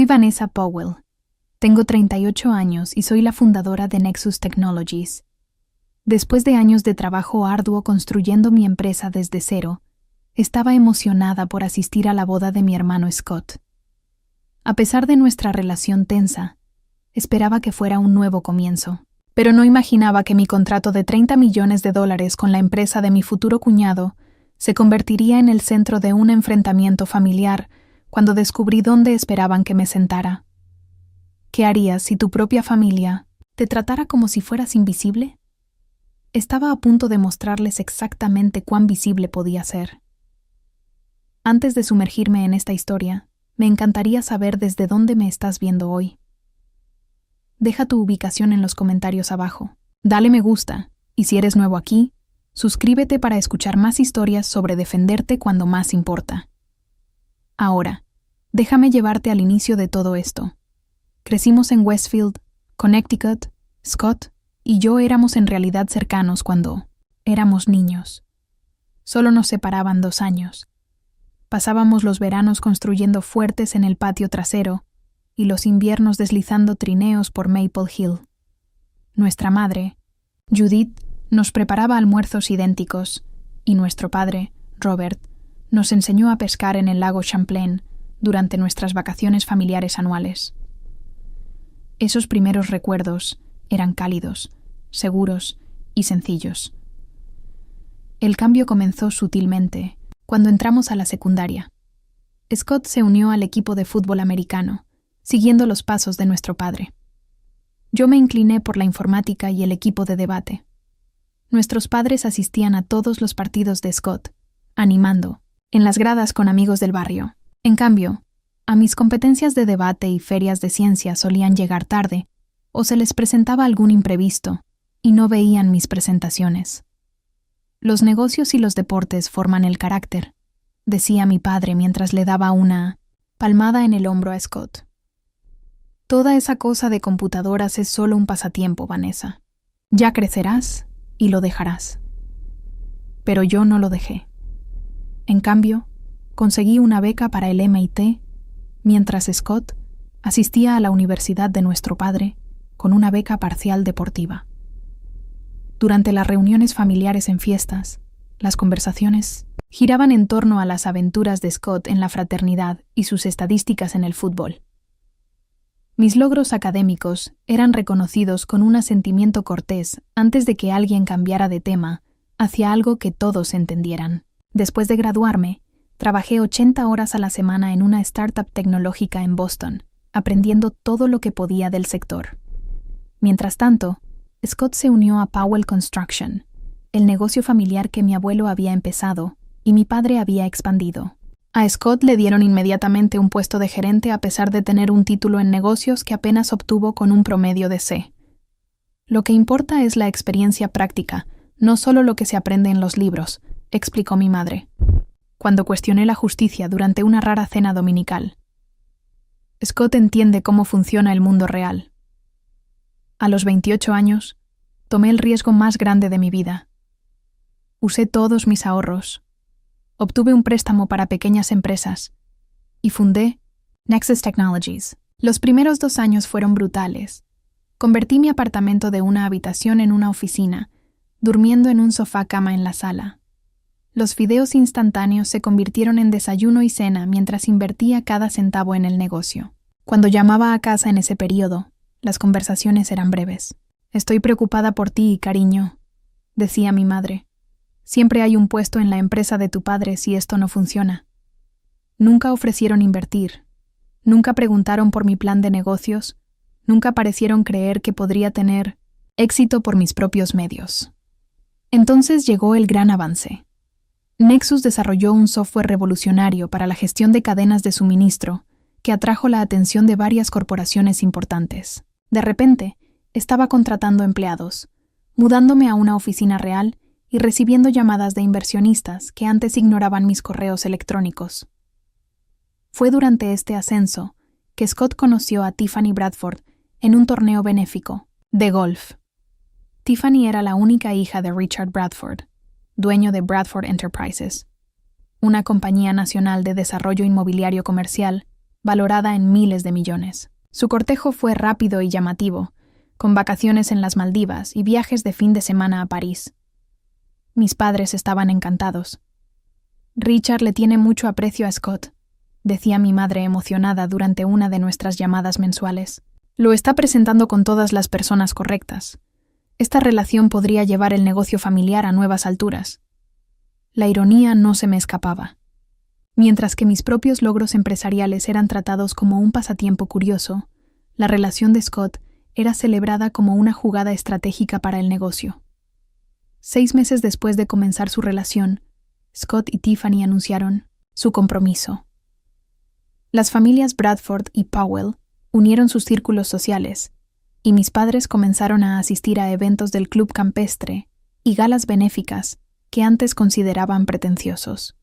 Soy Vanessa Powell. Tengo 38 años y soy la fundadora de Nexus Technologies. Después de años de trabajo arduo construyendo mi empresa desde cero, estaba emocionada por asistir a la boda de mi hermano Scott. A pesar de nuestra relación tensa, esperaba que fuera un nuevo comienzo, pero no imaginaba que mi contrato de $30 millones con la empresa de mi futuro cuñado se convertiría en el centro de un enfrentamiento familiar cuando descubrí dónde esperaban que me sentara. ¿Qué harías si tu propia familia te tratara como si fueras invisible? Estaba a punto de mostrarles exactamente cuán visible podía ser. Antes de sumergirme en esta historia, me encantaría saber desde dónde me estás viendo hoy. Deja tu ubicación en los comentarios abajo. Dale me gusta, y si eres nuevo aquí, suscríbete para escuchar más historias sobre defenderte cuando más importa. Ahora, déjame llevarte al inicio de todo esto. Crecimos en Westfield, Connecticut. Scott y yo éramos en realidad cercanos cuando éramos niños. Solo nos separaban 2 años. Pasábamos los veranos construyendo fuertes en el patio trasero y los inviernos deslizando trineos por Maple Hill. Nuestra madre, Judith, nos preparaba almuerzos idénticos y nuestro padre, Robert, nos enseñó a pescar en el lago Champlain durante nuestras vacaciones familiares anuales. Esos primeros recuerdos eran cálidos, seguros y sencillos. El cambio comenzó sutilmente cuando entramos a la secundaria. Scott se unió al equipo de fútbol americano, siguiendo los pasos de nuestro padre. Yo me incliné por la informática y el equipo de debate. Nuestros padres asistían a todos los partidos de Scott, animando, en las gradas con amigos del barrio. En cambio, a mis competencias de debate y ferias de ciencia solían llegar tarde, o se les presentaba algún imprevisto, y no veían mis presentaciones. Los negocios y los deportes forman el carácter, decía mi padre mientras le daba una palmada en el hombro a Scott. Toda esa cosa de computadoras es solo un pasatiempo, Vanessa. Ya crecerás y lo dejarás. Pero yo no lo dejé. En cambio, conseguí una beca para el MIT, mientras Scott asistía a la universidad de nuestro padre con una beca parcial deportiva. Durante las reuniones familiares en fiestas, las conversaciones giraban en torno a las aventuras de Scott en la fraternidad y sus estadísticas en el fútbol. Mis logros académicos eran reconocidos con un asentimiento cortés antes de que alguien cambiara de tema hacia algo que todos entendieran. Después de graduarme, trabajé 80 horas a la semana en una startup tecnológica en Boston, aprendiendo todo lo que podía del sector. Mientras tanto, Scott se unió a Powell Construction, el negocio familiar que mi abuelo había empezado y mi padre había expandido. A Scott le dieron inmediatamente un puesto de gerente a pesar de tener un título en negocios que apenas obtuvo con un promedio de C. Lo que importa es la experiencia práctica, no solo lo que se aprende en los libros, explicó mi madre, cuando cuestioné la justicia durante una rara cena dominical. Scott entiende cómo funciona el mundo real. A los 28 años, tomé el riesgo más grande de mi vida. Usé todos mis ahorros, obtuve un préstamo para pequeñas empresas y fundé Nexus Technologies. Los primeros 2 años fueron brutales. Convertí mi apartamento de una habitación en una oficina, durmiendo en un sofá-cama en la sala. Los fideos instantáneos se convirtieron en desayuno y cena mientras invertía cada centavo en el negocio. Cuando llamaba a casa en ese periodo, las conversaciones eran breves. «Estoy preocupada por ti, cariño», decía mi madre. «Siempre hay un puesto en la empresa de tu padre si esto no funciona». Nunca ofrecieron invertir. Nunca preguntaron por mi plan de negocios. Nunca parecieron creer que podría tener éxito por mis propios medios. Entonces llegó el gran avance. Nexus desarrolló un software revolucionario para la gestión de cadenas de suministro que atrajo la atención de varias corporaciones importantes. De repente, estaba contratando empleados, mudándome a una oficina real y recibiendo llamadas de inversionistas que antes ignoraban mis correos electrónicos. Fue durante este ascenso que Scott conoció a Tiffany Bradford en un torneo benéfico de golf. Tiffany era la única hija de Richard Bradford, dueño de Bradford Enterprises, una compañía nacional de desarrollo inmobiliario comercial valorada en miles de millones. Su cortejo fue rápido y llamativo, con vacaciones en las Maldivas y viajes de fin de semana a París. Mis padres estaban encantados. Richard le tiene mucho aprecio a Scott, decía mi madre emocionada durante una de nuestras llamadas mensuales. Lo está presentando con todas las personas correctas. Esta relación podría llevar el negocio familiar a nuevas alturas. La ironía no se me escapaba. Mientras que mis propios logros empresariales eran tratados como un pasatiempo curioso, la relación de Scott era celebrada como una jugada estratégica para el negocio. 6 meses después de comenzar su relación, Scott y Tiffany anunciaron su compromiso. Las familias Bradford y Powell unieron sus círculos sociales, y mis padres comenzaron a asistir a eventos del club campestre y galas benéficas que antes consideraban pretenciosos.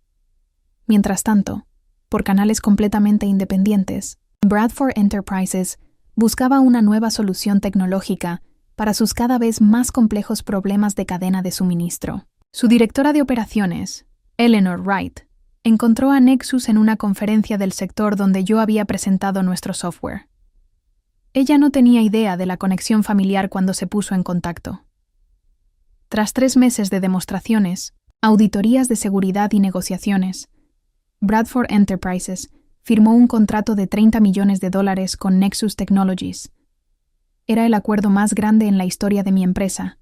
Mientras tanto, por canales completamente independientes, Bradford Enterprises buscaba una nueva solución tecnológica para sus cada vez más complejos problemas de cadena de suministro. Su directora de operaciones, Eleanor Wright, encontró a Nexus en una conferencia del sector donde yo había presentado nuestro software. Ella no tenía idea de la conexión familiar cuando se puso en contacto. Tras 3 meses de demostraciones, auditorías de seguridad y negociaciones, Bradford Enterprises firmó un contrato de $30 millones con Nexus Technologies. Era el acuerdo más grande en la historia de mi empresa,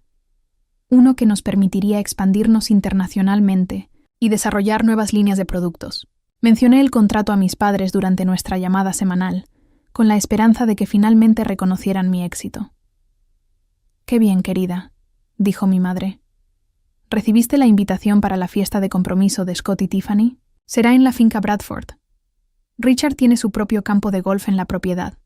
uno que nos permitiría expandirnos internacionalmente y desarrollar nuevas líneas de productos. Mencioné el contrato a mis padres durante nuestra llamada semanal, con la esperanza de que finalmente reconocieran mi éxito. «Qué bien, querida», dijo mi madre. «¿Recibiste la invitación para la fiesta de compromiso de Scott y Tiffany? Será en la finca Bradford. Richard tiene su propio campo de golf en la propiedad».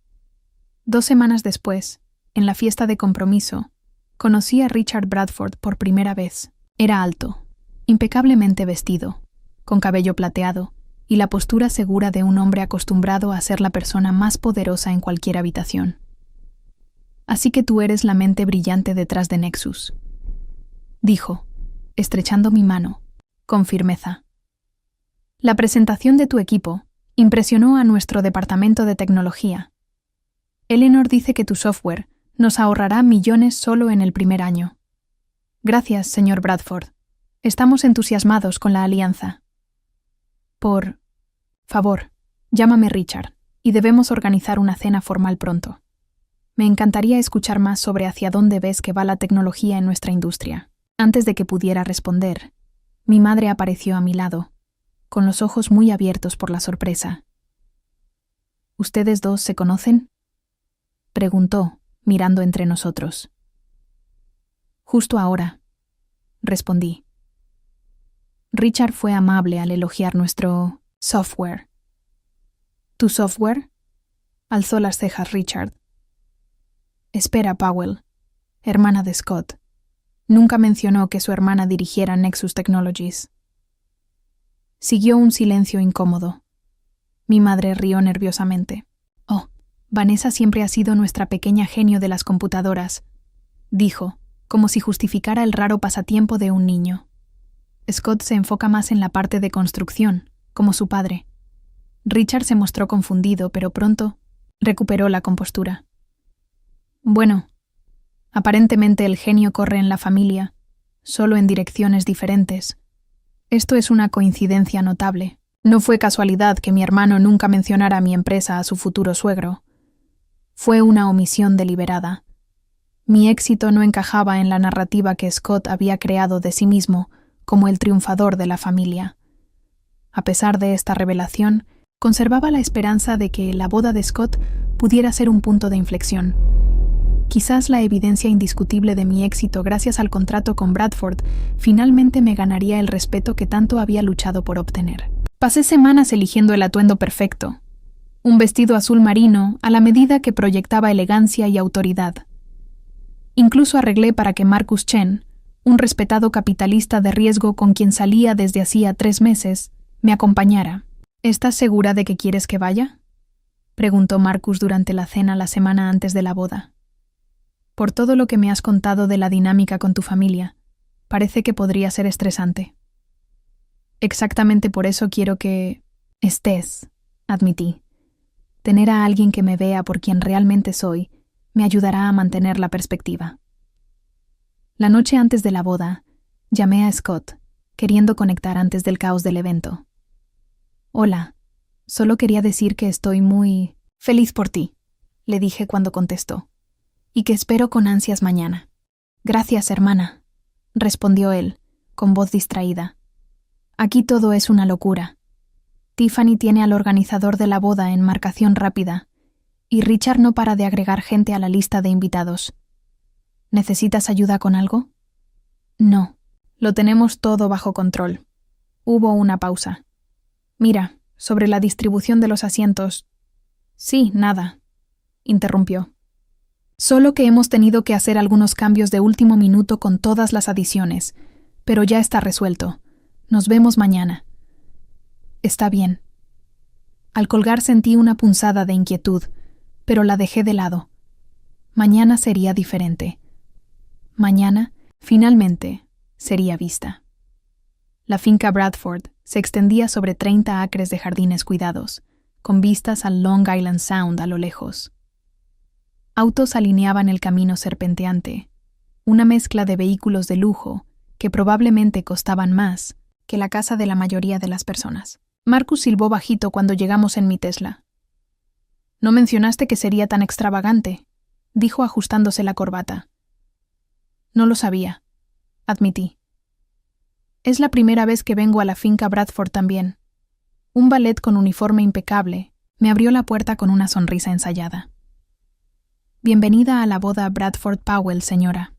2 semanas después, en la fiesta de compromiso, conocí a Richard Bradford por primera vez. Era alto, impecablemente vestido, con cabello plateado y la postura segura de un hombre acostumbrado a ser la persona más poderosa en cualquier habitación. «Así que tú eres la mente brillante detrás de Nexus», dijo, estrechando mi mano, con firmeza. «La presentación de tu equipo impresionó a nuestro departamento de tecnología. Eleanor dice que tu software nos ahorrará millones solo en el primer año. Gracias, señor Bradford. Estamos entusiasmados con la alianza. Por favor, llámame Richard, y debemos organizar una cena formal pronto. Me encantaría escuchar más sobre hacia dónde ves que va la tecnología en nuestra industria». Antes de que pudiera responder, mi madre apareció a mi lado, con los ojos muy abiertos por la sorpresa. «¿Ustedes dos se conocen?», preguntó, mirando entre nosotros. «Justo ahora», respondí. Richard fue amable al elogiar nuestro software. «¿Tu software?», alzó las cejas Richard. «Espera, Powell, hermana de Scott. Nunca mencionó que su hermana dirigiera Nexus Technologies». Siguió un silencio incómodo. Mi madre rió nerviosamente. «Oh, Vanessa siempre ha sido nuestra pequeña genio de las computadoras», dijo, como si justificara el raro pasatiempo de un niño. «Scott se enfoca más en la parte de construcción, como su padre». Richard se mostró confundido, pero pronto recuperó la compostura. «Bueno, aparentemente el genio corre en la familia, solo en direcciones diferentes. Esto es una coincidencia notable. No fue casualidad que mi hermano nunca mencionara mi empresa a su futuro suegro. Fue una omisión deliberada. Mi éxito no encajaba en la narrativa que Scott había creado de sí mismo como el triunfador de la familia. A pesar de esta revelación, conservaba la esperanza de que la boda de Scott pudiera ser un punto de inflexión. Quizás la evidencia indiscutible de mi éxito gracias al contrato con Bradford finalmente me ganaría el respeto que tanto había luchado por obtener. Pasé semanas eligiendo el atuendo perfecto. Un vestido azul marino a la medida que proyectaba elegancia y autoridad. Incluso arreglé para que Marcus Chen, un respetado capitalista de riesgo con quien salía desde hacía 3 meses, me acompañara. «¿Estás segura de que quieres que vaya?», preguntó Marcus durante la cena la semana antes de la boda. «Por todo lo que me has contado de la dinámica con tu familia, parece que podría ser estresante». «Exactamente por eso quiero que estés», admití. Tener a alguien que me vea por quien realmente soy me ayudará a mantener la perspectiva. La noche antes de la boda, llamé a Scott, queriendo conectar antes del caos del evento. «Hola, solo quería decir que estoy muy feliz por ti», le dije cuando contestó, «y que espero con ansias mañana». «Gracias, hermana», respondió él, con voz distraída. «Aquí todo es una locura. Tiffany tiene al organizador de la boda en marcación rápida, y Richard no para de agregar gente a la lista de invitados. ¿Necesitas ayuda con algo?» «No, lo tenemos todo bajo control». Hubo una pausa. «Mira, sobre la distribución de los asientos». «Sí, nada», interrumpió. «Solo que hemos tenido que hacer algunos cambios de último minuto con todas las adiciones, pero ya está resuelto. Nos vemos mañana». «Está bien». Al colgar sentí una punzada de inquietud, pero la dejé de lado. Mañana sería diferente. Mañana, finalmente, sería vista. La finca Bradford se extendía sobre 30 acres de jardines cuidados, con vistas al Long Island Sound a lo lejos. Autos alineaban el camino serpenteante, una mezcla de vehículos de lujo que probablemente costaban más que la casa de la mayoría de las personas. Marcus silbó bajito cuando llegamos en mi Tesla. «No mencionaste que sería tan extravagante», dijo ajustándose la corbata. «No lo sabía», admití. «Es la primera vez que vengo a la finca Bradford también». Un valet con uniforme impecable me abrió la puerta con una sonrisa ensayada. «Bienvenida a la boda Bradford Powell, señora».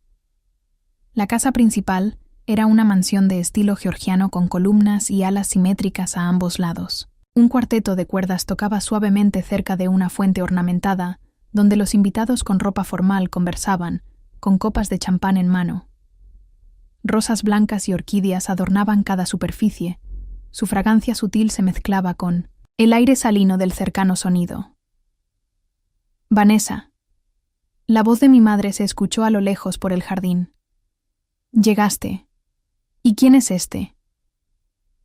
La casa principal era una mansión de estilo georgiano con columnas y alas simétricas a ambos lados. Un cuarteto de cuerdas tocaba suavemente cerca de una fuente ornamentada, donde los invitados con ropa formal conversaban, con copas de champán en mano. Rosas blancas y orquídeas adornaban cada superficie. Su fragancia sutil se mezclaba con el aire salino del cercano sonido. «Vanessa». La voz de mi madre se escuchó a lo lejos por el jardín. «Llegaste. ¿Y quién es este?»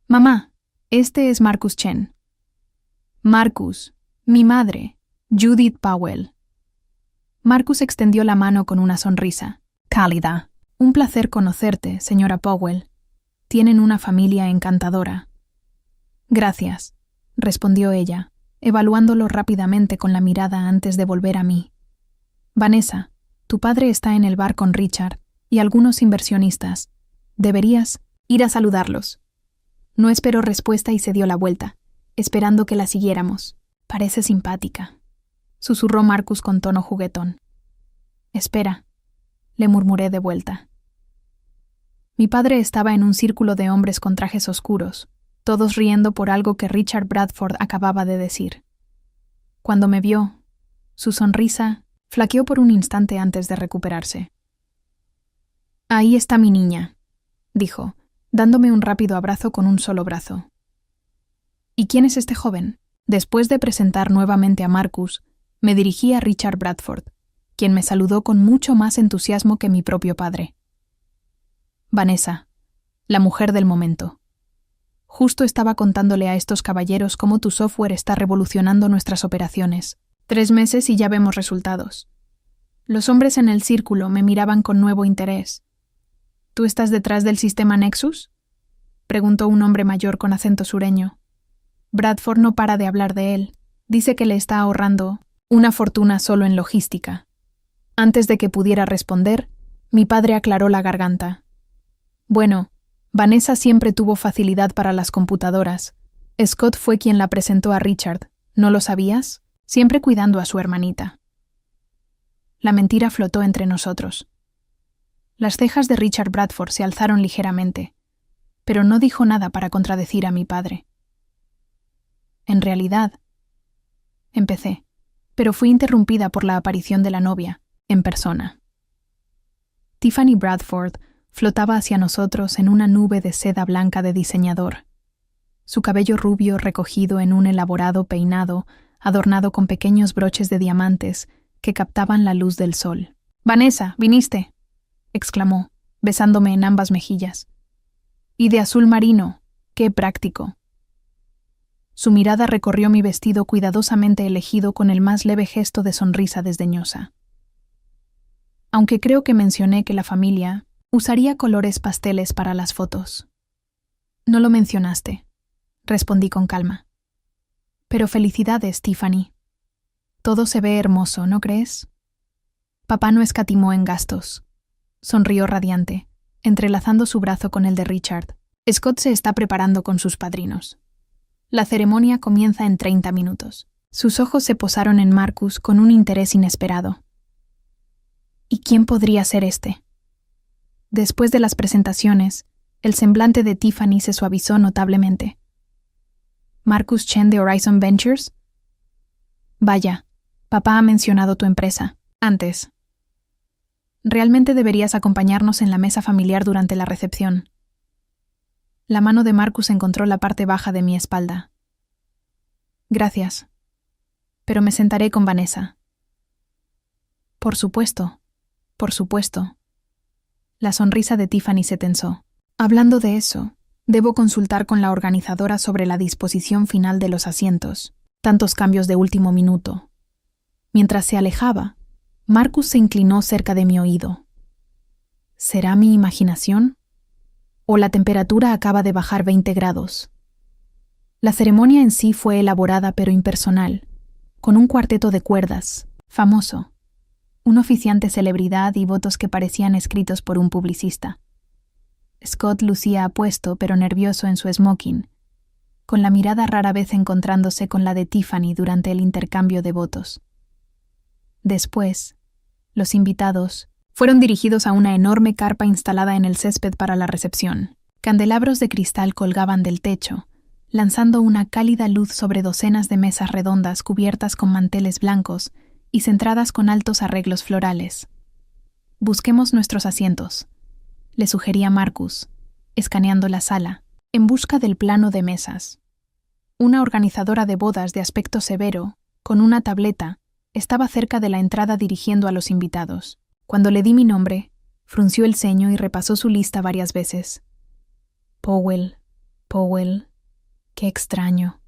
«Mamá, este es Marcus Chen». «Marcus, mi madre, Judith Powell». Marcus extendió la mano con una sonrisa cálida. «Un placer conocerte, señora Powell. Tienen una familia encantadora». «Gracias», respondió ella, evaluándolo rápidamente con la mirada antes de volver a mí. «Vanessa, tu padre está en el bar con Richard y algunos inversionistas. Deberías ir a saludarlos». No esperó respuesta y se dio la vuelta, esperando que la siguiéramos. «Parece simpática», susurró Marcus con tono juguetón. «Espera», le murmuré de vuelta. Mi padre estaba en un círculo de hombres con trajes oscuros, todos riendo por algo que Richard Bradford acababa de decir. Cuando me vio, su sonrisa flaqueó por un instante antes de recuperarse. «Ahí está mi niña», dijo, dándome un rápido abrazo con un solo brazo. «¿Y quién es este joven?». Después de presentar nuevamente a Marcus, me dirigí a Richard Bradford, quien me saludó con mucho más entusiasmo que mi propio padre. «Vanessa, la mujer del momento. Justo estaba contándole a estos caballeros cómo tu software está revolucionando nuestras operaciones. 3 meses y ya vemos resultados». Los hombres en el círculo me miraban con nuevo interés. «¿Tú estás detrás del sistema Nexus?», preguntó un hombre mayor con acento sureño. Bradford no para de hablar de él. Dice que le está ahorrando una fortuna solo en logística. Antes de que pudiera responder, mi padre aclaró la garganta. «Bueno, Vanessa siempre tuvo facilidad para las computadoras. Scott fue quien la presentó a Richard. ¿No lo sabías? Siempre cuidando a su hermanita». La mentira flotó entre nosotros. Las cejas de Richard Bradford se alzaron ligeramente, pero no dijo nada para contradecir a mi padre. «En realidad», empecé, pero fui interrumpida por la aparición de la novia, en persona. Tiffany Bradford flotaba hacia nosotros en una nube de seda blanca de diseñador. Su cabello rubio recogido en un elaborado peinado, adornado con pequeños broches de diamantes que captaban la luz del sol. «Vanessa, viniste», exclamó, besándome en ambas mejillas. «Y de azul marino, qué práctico». Su mirada recorrió mi vestido cuidadosamente elegido con el más leve gesto de sonrisa desdeñosa. Aunque creo que mencioné que la familia usaría colores pasteles para las fotos. No lo mencionaste, respondí con calma. Pero felicidades, Tiffany. Todo se ve hermoso, ¿no crees? Papá no escatimó en gastos. Sonrió radiante, entrelazando su brazo con el de Richard. Scott se está preparando con sus padrinos. La ceremonia comienza en 30 minutos. Sus ojos se posaron en Marcus con un interés inesperado. ¿Y quién podría ser este? Después de las presentaciones, el semblante de Tiffany se suavizó notablemente. ¿Marcus Chen de Horizon Ventures? Vaya, papá ha mencionado tu empresa. Antes. Realmente deberías acompañarnos en la mesa familiar durante la recepción. La mano de Marcus encontró la parte baja de mi espalda. Gracias. Pero me sentaré con Vanessa. Por supuesto. Por supuesto. La sonrisa de Tiffany se tensó. Hablando de eso, debo consultar con la organizadora sobre la disposición final de los asientos. Tantos cambios de último minuto. Mientras se alejaba, Marcus se inclinó cerca de mi oído. ¿Será mi imaginación? ¿O la temperatura acaba de bajar 20 grados? La ceremonia en sí fue elaborada pero impersonal, con un cuarteto de cuerdas, famoso, un oficiante celebridad y votos que parecían escritos por un publicista. Scott lucía apuesto pero nervioso en su smoking, con la mirada rara vez encontrándose con la de Tiffany durante el intercambio de votos. Después, los invitados fueron dirigidos a una enorme carpa instalada en el césped para la recepción. Candelabros de cristal colgaban del techo, lanzando una cálida luz sobre docenas de mesas redondas cubiertas con manteles blancos y centradas con altos arreglos florales. Busquemos nuestros asientos, le sugería Marcus, escaneando la sala, en busca del plano de mesas. Una organizadora de bodas de aspecto severo, con una tableta, estaba cerca de la entrada dirigiendo a los invitados. Cuando le di mi nombre, frunció el ceño y repasó su lista varias veces. Powell, qué extraño.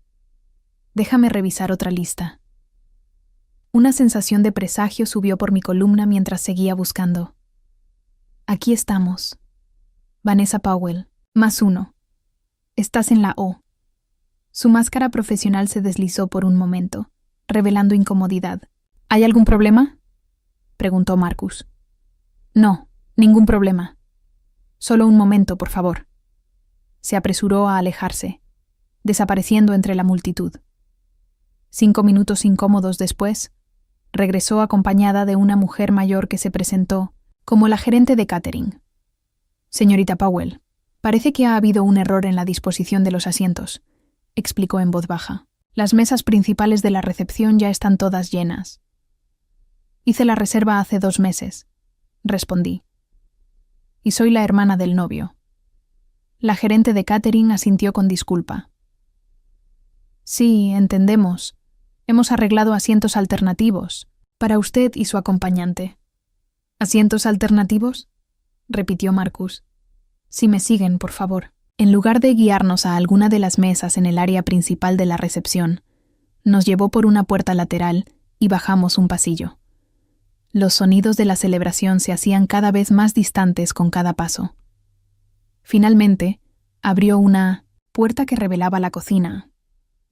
Déjame revisar otra lista. Una sensación de presagio subió por mi columna mientras seguía buscando. Aquí estamos. Vanessa Powell, +1. Estás en la O. Su máscara profesional se deslizó por un momento, revelando incomodidad. ¿Hay algún problema?, preguntó Marcus. No, ningún problema. Solo un momento, por favor. Se apresuró a alejarse, desapareciendo entre la multitud. 5 minutos incómodos después, regresó acompañada de una mujer mayor que se presentó como la gerente de catering. Señorita Powell, parece que ha habido un error en la disposición de los asientos, explicó en voz baja. Las mesas principales de la recepción ya están todas llenas. Hice la reserva hace 2 meses, respondí. Y soy la hermana del novio. La gerente de catering asintió con disculpa. Sí, entendemos. Hemos arreglado asientos alternativos para usted y su acompañante. ¿Asientos alternativos?, repitió Marcus. Si me siguen, por favor. En lugar de guiarnos a alguna de las mesas en el área principal de la recepción, nos llevó por una puerta lateral y bajamos un pasillo. Los sonidos de la celebración se hacían cada vez más distantes con cada paso. Finalmente, abrió una puerta que revelaba la cocina,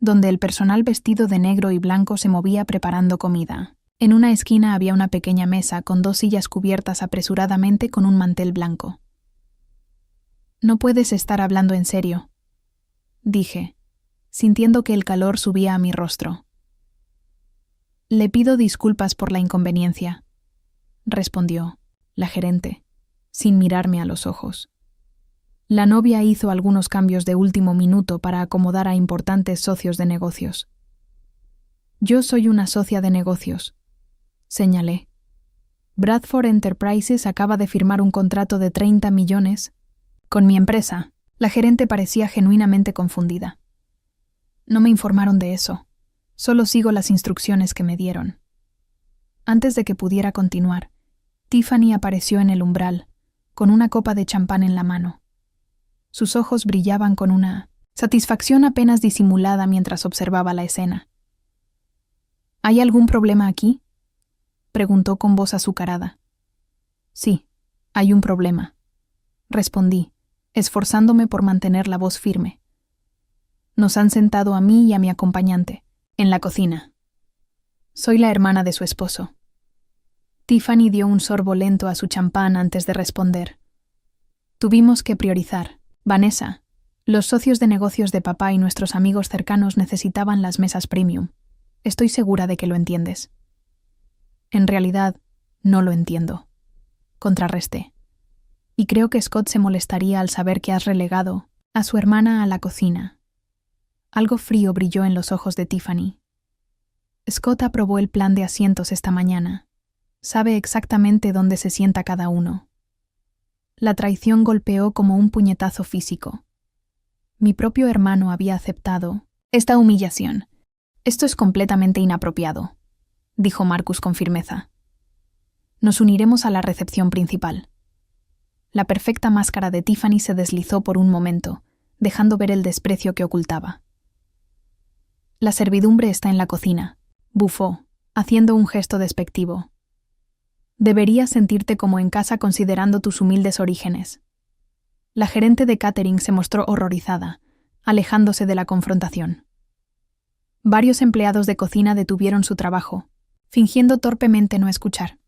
donde el personal vestido de negro y blanco se movía preparando comida. En una esquina había una pequeña mesa con 2 sillas cubiertas apresuradamente con un mantel blanco. No puedes estar hablando en serio, dije, sintiendo que el calor subía a mi rostro. Le pido disculpas por la inconveniencia, respondió la gerente, sin mirarme a los ojos. La novia hizo algunos cambios de último minuto para acomodar a importantes socios de negocios. Yo soy una socia de negocios, señalé. Bradford Enterprises acaba de firmar un contrato de 30 millones con mi empresa. La gerente parecía genuinamente confundida. No me informaron de eso. Solo sigo las instrucciones que me dieron. Antes de que pudiera continuar, Tiffany apareció en el umbral, con una copa de champán en la mano. Sus ojos brillaban con una satisfacción apenas disimulada mientras observaba la escena. ¿Hay algún problema aquí?, preguntó con voz azucarada. Sí, hay un problema, respondí, esforzándome por mantener la voz firme. Nos han sentado a mí y a mi acompañante, en la cocina. Soy la hermana de su esposo. Tiffany dio un sorbo lento a su champán antes de responder. Tuvimos que priorizar. Vanessa, los socios de negocios de papá y nuestros amigos cercanos necesitaban las mesas premium. Estoy segura de que lo entiendes. En realidad, no lo entiendo, contrarresté. Y creo que Scott se molestaría al saber que has relegado a su hermana a la cocina. Algo frío brilló en los ojos de Tiffany. Scott aprobó el plan de asientos esta mañana. Sabe exactamente dónde se sienta cada uno. La traición golpeó como un puñetazo físico. Mi propio hermano había aceptado esta humillación. Esto es completamente inapropiado, dijo Marcus con firmeza. Nos uniremos a la recepción principal. La perfecta máscara de Tiffany se deslizó por un momento, dejando ver el desprecio que ocultaba. La servidumbre está en la cocina, bufó, haciendo un gesto despectivo. Deberías sentirte como en casa considerando tus humildes orígenes. La gerente de catering se mostró horrorizada, alejándose de la confrontación. Varios empleados de cocina detuvieron su trabajo, fingiendo torpemente no escuchar.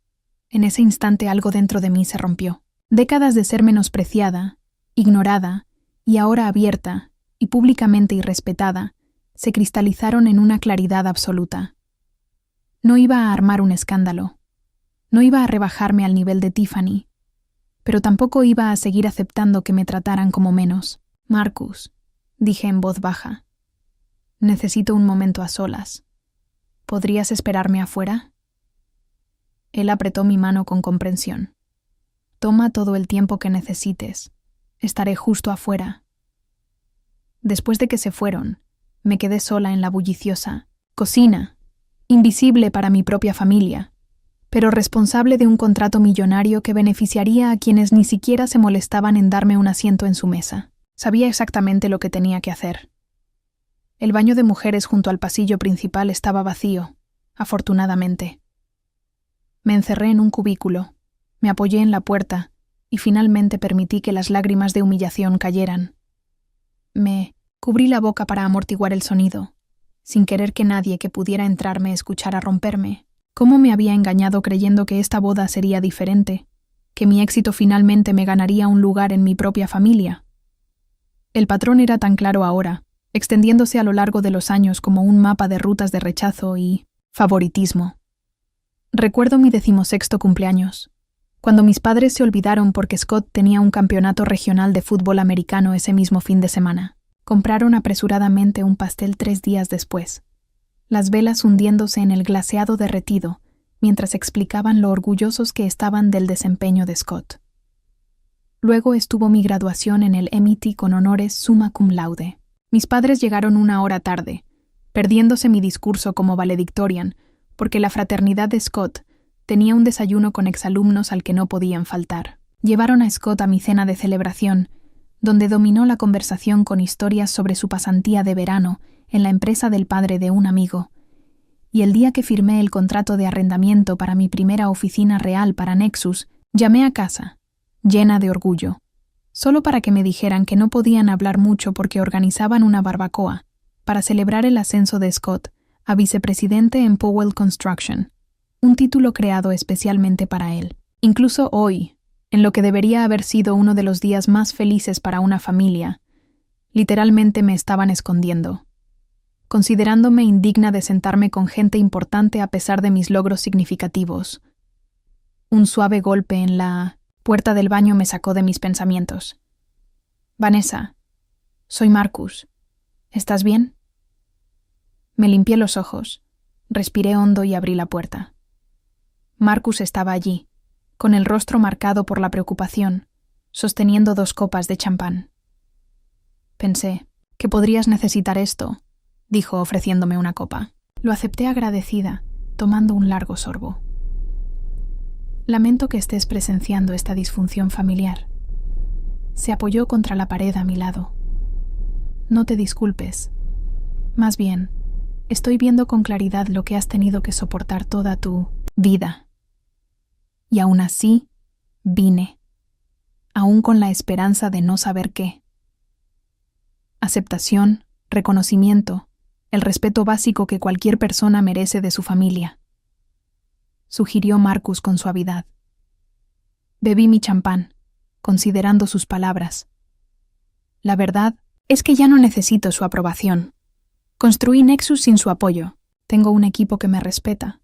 En ese instante algo dentro de mí se rompió. Décadas de ser menospreciada, ignorada, y ahora abierta y públicamente irrespetada, se cristalizaron en una claridad absoluta. No iba a armar un escándalo. No iba a rebajarme al nivel de Tiffany, pero tampoco iba a seguir aceptando que me trataran como menos. Marcus, dije en voz baja, necesito un momento a solas. ¿Podrías esperarme afuera? Él apretó mi mano con comprensión. Toma todo el tiempo que necesites. Estaré justo afuera. Después de que se fueron, me quedé sola en la bulliciosa cocina, invisible para mi propia familia, pero responsable de un contrato millonario que beneficiaría a quienes ni siquiera se molestaban en darme un asiento en su mesa. Sabía exactamente lo que tenía que hacer. El baño de mujeres junto al pasillo principal estaba vacío, afortunadamente. Me encerré en un cubículo, me apoyé en la puerta y finalmente permití que las lágrimas de humillación cayeran. Me cubrí la boca para amortiguar el sonido, sin querer que nadie que pudiera entrar me escuchara romperme. ¿Cómo me había engañado creyendo que esta boda sería diferente? ¿Que mi éxito finalmente me ganaría un lugar en mi propia familia? El patrón era tan claro ahora, extendiéndose a lo largo de los años como un mapa de rutas de rechazo y favoritismo. Recuerdo mi 16º cumpleaños, cuando mis padres se olvidaron porque Scott tenía un campeonato regional de fútbol americano ese mismo fin de semana. Compraron apresuradamente un pastel 3 días después, las velas hundiéndose en el glaseado derretido, mientras explicaban lo orgullosos que estaban del desempeño de Scott. Luego estuvo mi graduación en el MIT con honores summa cum laude. Mis padres llegaron 1 hora tarde, perdiéndose mi discurso como valedictorian, porque la fraternidad de Scott tenía un desayuno con exalumnos al que no podían faltar. Llevaron a Scott a mi cena de celebración, donde dominó la conversación con historias sobre su pasantía de verano en la empresa del padre de un amigo, y el día que firmé el contrato de arrendamiento para mi primera oficina real para Nexus, llamé a casa, llena de orgullo, solo para que me dijeran que no podían hablar mucho porque organizaban una barbacoa para celebrar el ascenso de Scott a vicepresidente en Powell Construction, un título creado especialmente para él. Incluso hoy, en lo que debería haber sido uno de los días más felices para una familia, literalmente me estaban escondiendo, considerándome indigna de sentarme con gente importante a pesar de mis logros significativos. Un suave golpe en la puerta del baño me sacó de mis pensamientos. Vanessa, soy Marcus. ¿Estás bien? Me limpié los ojos, respiré hondo y abrí la puerta. Marcus estaba allí, con el rostro marcado por la preocupación, sosteniendo 2 copas de champán. Pensé, que podrías necesitar esto, dijo ofreciéndome una copa. Lo acepté agradecida, tomando un largo sorbo. Lamento que estés presenciando esta disfunción familiar. Se apoyó contra la pared a mi lado. No te disculpes. Más bien, estoy viendo con claridad lo que has tenido que soportar toda tu vida. Y aún así, vine, aún con la esperanza de no saber qué. Aceptación, reconocimiento, el respeto básico que cualquier persona merece de su familia, sugirió Marcus con suavidad. Bebí mi champán, considerando sus palabras. La verdad es que ya no necesito su aprobación. Construí Nexus sin su apoyo. Tengo un equipo que me respeta,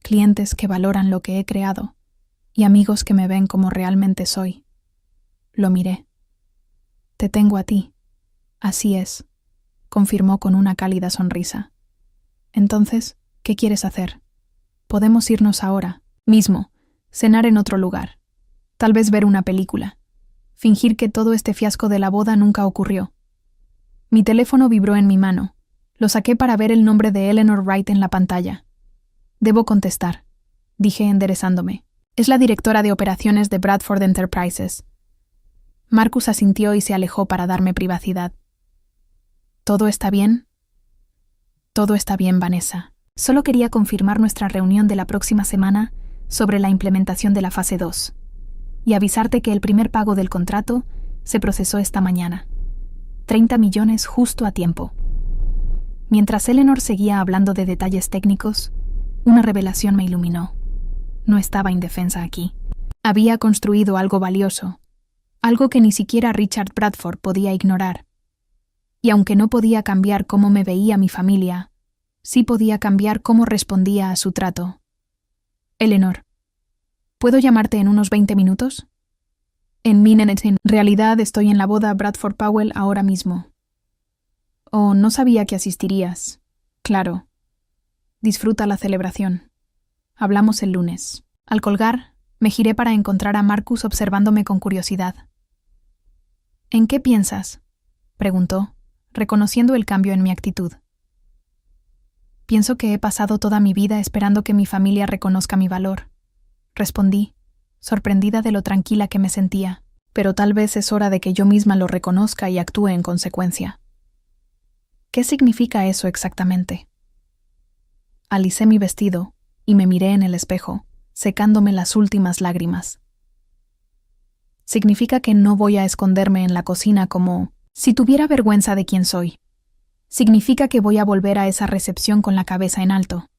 clientes que valoran lo que he creado y amigos que me ven como realmente soy. Lo miré. Te tengo a ti. Así es, confirmó con una cálida sonrisa. Entonces, ¿qué quieres hacer? Podemos irnos ahora, mismo, cenar en otro lugar, tal vez ver una película, fingir que todo este fiasco de la boda nunca ocurrió. Mi teléfono vibró en mi mano. Lo saqué para ver el nombre de Eleanor Wright en la pantalla. Debo contestar, dije enderezándome. Es la directora de operaciones de Bradford Enterprises. Marcus asintió y se alejó para darme privacidad. ¿Todo está bien? Todo está bien, Vanessa. Solo quería confirmar nuestra reunión de la próxima semana sobre la implementación de la fase 2 y avisarte que el primer pago del contrato se procesó esta mañana. 30 millones justo a tiempo. Mientras Eleanor seguía hablando de detalles técnicos, una revelación me iluminó. No estaba indefensa aquí. Había construido algo valioso, algo que ni siquiera Richard Bradford podía ignorar. Y aunque no podía cambiar cómo me veía mi familia, sí podía cambiar cómo respondía a su trato. Eleanor, ¿puedo llamarte en unos 20 minutos? En realidad estoy en la boda Bradford Powell ahora mismo. Oh, no sabía que asistirías. Claro. Disfruta la celebración. Hablamos el lunes. Al colgar, me giré para encontrar a Marcus observándome con curiosidad. ¿En qué piensas?, preguntó, reconociendo el cambio en mi actitud. Pienso que he pasado toda mi vida esperando que mi familia reconozca mi valor, respondí, sorprendida de lo tranquila que me sentía, pero tal vez es hora de que yo misma lo reconozca y actúe en consecuencia. ¿Qué significa eso exactamente? Alicé mi vestido y me miré en el espejo, secándome las últimas lágrimas. Significa que no voy a esconderme en la cocina como si tuviera vergüenza de quién soy. Significa que voy a volver a esa recepción con la cabeza en alto.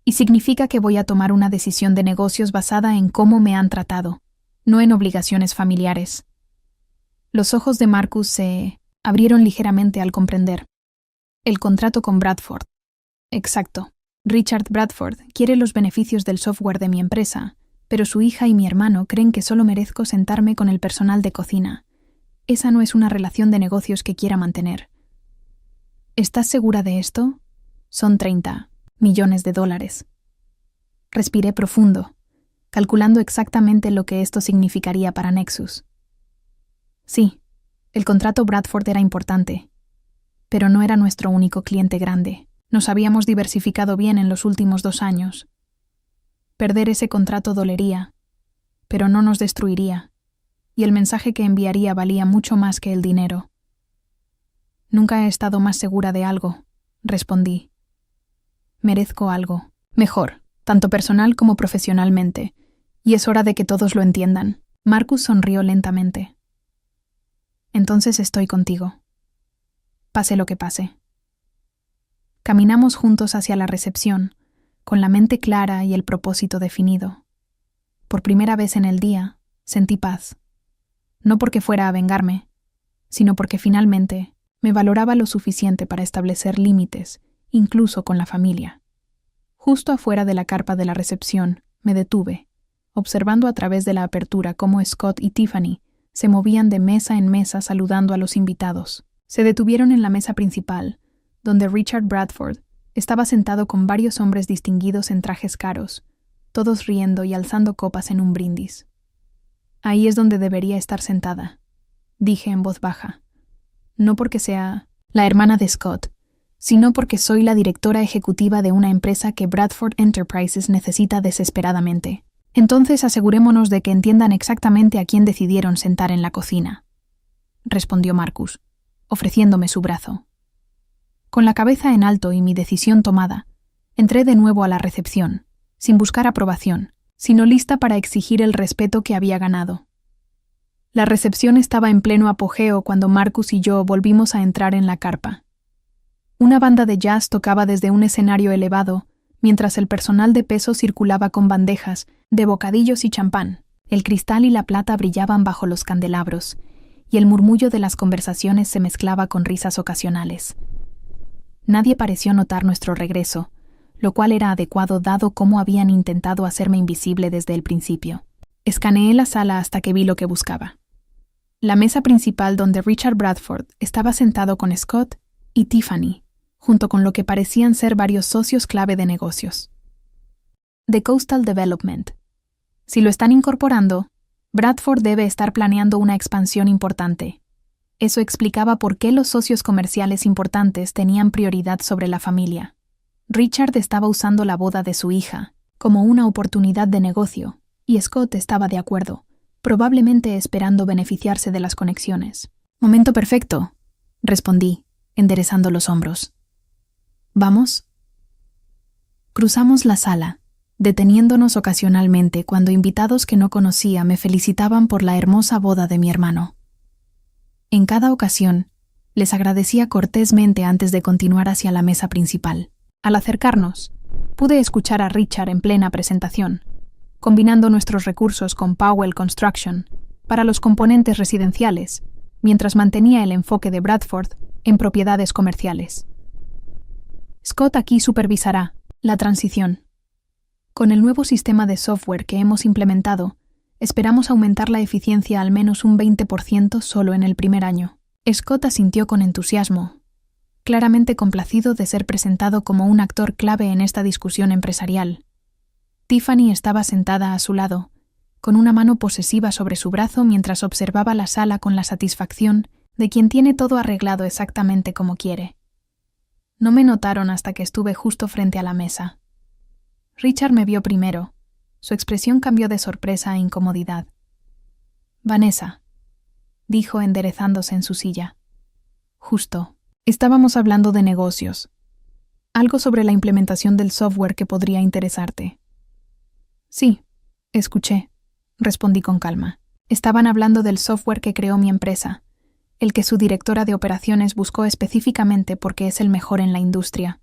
Y significa que voy a tomar una decisión de negocios basada en cómo me han tratado, no en obligaciones familiares. Los ojos de Marcus se abrieron ligeramente al comprender. El contrato con Bradford. Exacto. Richard Bradford quiere los beneficios del software de mi empresa, pero su hija y mi hermano creen que solo merezco sentarme con el personal de cocina. Esa no es una relación de negocios que quiera mantener. ¿Estás segura de esto? Son 30 millones de dólares. Respiré profundo, calculando exactamente lo que esto significaría para Nexus. Sí, el contrato Bradford era importante, pero no era nuestro único cliente grande. Nos habíamos diversificado bien en los últimos 2 años. Perder ese contrato dolería, pero no nos destruiría, y el mensaje que enviaría valía mucho más que el dinero. Nunca he estado más segura de algo, respondí. Merezco algo, mejor, tanto personal como profesionalmente, y es hora de que todos lo entiendan. Marcus sonrió lentamente. Entonces estoy contigo. Pase lo que pase. Caminamos juntos hacia la recepción, con la mente clara y el propósito definido. Por primera vez en el día, sentí paz. No porque fuera a vengarme, sino porque finalmente me valoraba lo suficiente para establecer límites, incluso con la familia. Justo afuera de la carpa de la recepción, me detuve, observando a través de la apertura cómo Scott y Tiffany se movían de mesa en mesa saludando a los invitados. Se detuvieron en la mesa principal, donde Richard Bradford estaba sentado con varios hombres distinguidos en trajes caros, todos riendo y alzando copas en un brindis. Ahí es donde debería estar sentada, dije en voz baja. No porque sea la hermana de Scott, sino porque soy la directora ejecutiva de una empresa que Bradford Enterprises necesita desesperadamente. Entonces asegurémonos de que entiendan exactamente a quién decidieron sentar en la cocina, respondió Marcus. ofreciéndome su brazo. Con la cabeza en alto y mi decisión tomada, entré de nuevo a la recepción, sin buscar aprobación, sino lista para exigir el respeto que había ganado. La recepción estaba en pleno apogeo cuando Marcus y yo volvimos a entrar en la carpa. Una banda de jazz tocaba desde un escenario elevado, mientras el personal de peso circulaba con bandejas de bocadillos y champán. El cristal y la plata brillaban bajo los candelabros, y el murmullo de las conversaciones se mezclaba con risas ocasionales. Nadie pareció notar nuestro regreso, lo cual era adecuado dado cómo habían intentado hacerme invisible desde el principio. Escaneé la sala hasta que vi lo que buscaba. La mesa principal donde Richard Bradford estaba sentado con Scott y Tiffany, junto con lo que parecían ser varios socios clave de negocios. The Coastal Development. Si lo están incorporando, Bradford debe estar planeando una expansión importante. Eso explicaba por qué los socios comerciales importantes tenían prioridad sobre la familia. Richard estaba usando la boda de su hija como una oportunidad de negocio, y Scott estaba de acuerdo, probablemente esperando beneficiarse de las conexiones. «Momento perfecto», respondí, enderezando los hombros. «¿Vamos?» Cruzamos la sala, deteniéndonos ocasionalmente cuando invitados que no conocía me felicitaban por la hermosa boda de mi hermano. En cada ocasión, les agradecía cortésmente antes de continuar hacia la mesa principal. Al acercarnos, pude escuchar a Richard en plena presentación, combinando nuestros recursos con Powell Construction para los componentes residenciales, mientras mantenía el enfoque de Bradford en propiedades comerciales. Scott aquí supervisará la transición. Con el nuevo sistema de software que hemos implementado, esperamos aumentar la eficiencia al menos un 20% solo en el primer año. Scott asintió con entusiasmo, claramente complacido de ser presentado como un actor clave en esta discusión empresarial. Tiffany estaba sentada a su lado, con una mano posesiva sobre su brazo mientras observaba la sala con la satisfacción de quien tiene todo arreglado exactamente como quiere. No me notaron hasta que estuve justo frente a la mesa. Richard me vio primero. Su expresión cambió de sorpresa a incomodidad. «Vanessa», dijo enderezándose en su silla. «Justo. Estábamos hablando de negocios. Algo sobre la implementación del software que podría interesarte». «Sí, escuché», respondí con calma. Estaban hablando del software que creó mi empresa, el que su directora de operaciones buscó específicamente porque es el mejor en la industria.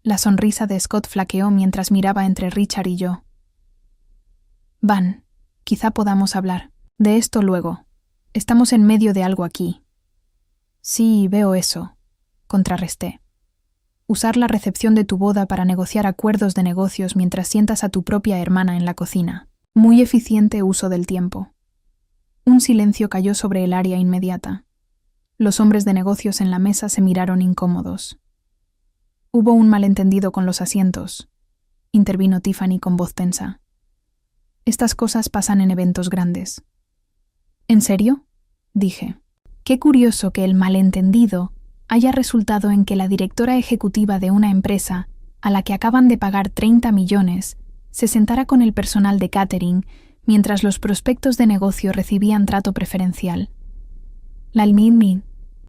La sonrisa de Scott flaqueó mientras miraba entre Richard y yo. «Van, quizá podamos hablar de esto luego. Estamos en medio de algo aquí». «Sí, veo eso», contrarresté. «Usar la recepción de tu boda para negociar acuerdos de negocios mientras sientas a tu propia hermana en la cocina. Muy eficiente uso del tiempo». Un silencio cayó sobre el área inmediata. Los hombres de negocios en la mesa se miraron incómodos. «Hubo un malentendido con los asientos», intervino Tiffany con voz tensa. «Estas cosas pasan en eventos grandes». «¿En serio?», dije. «Qué curioso que el malentendido haya resultado en que la directora ejecutiva de una empresa, a la que acaban de pagar 30 millones, se sentara con el personal de catering mientras los prospectos de negocio recibían trato preferencial». La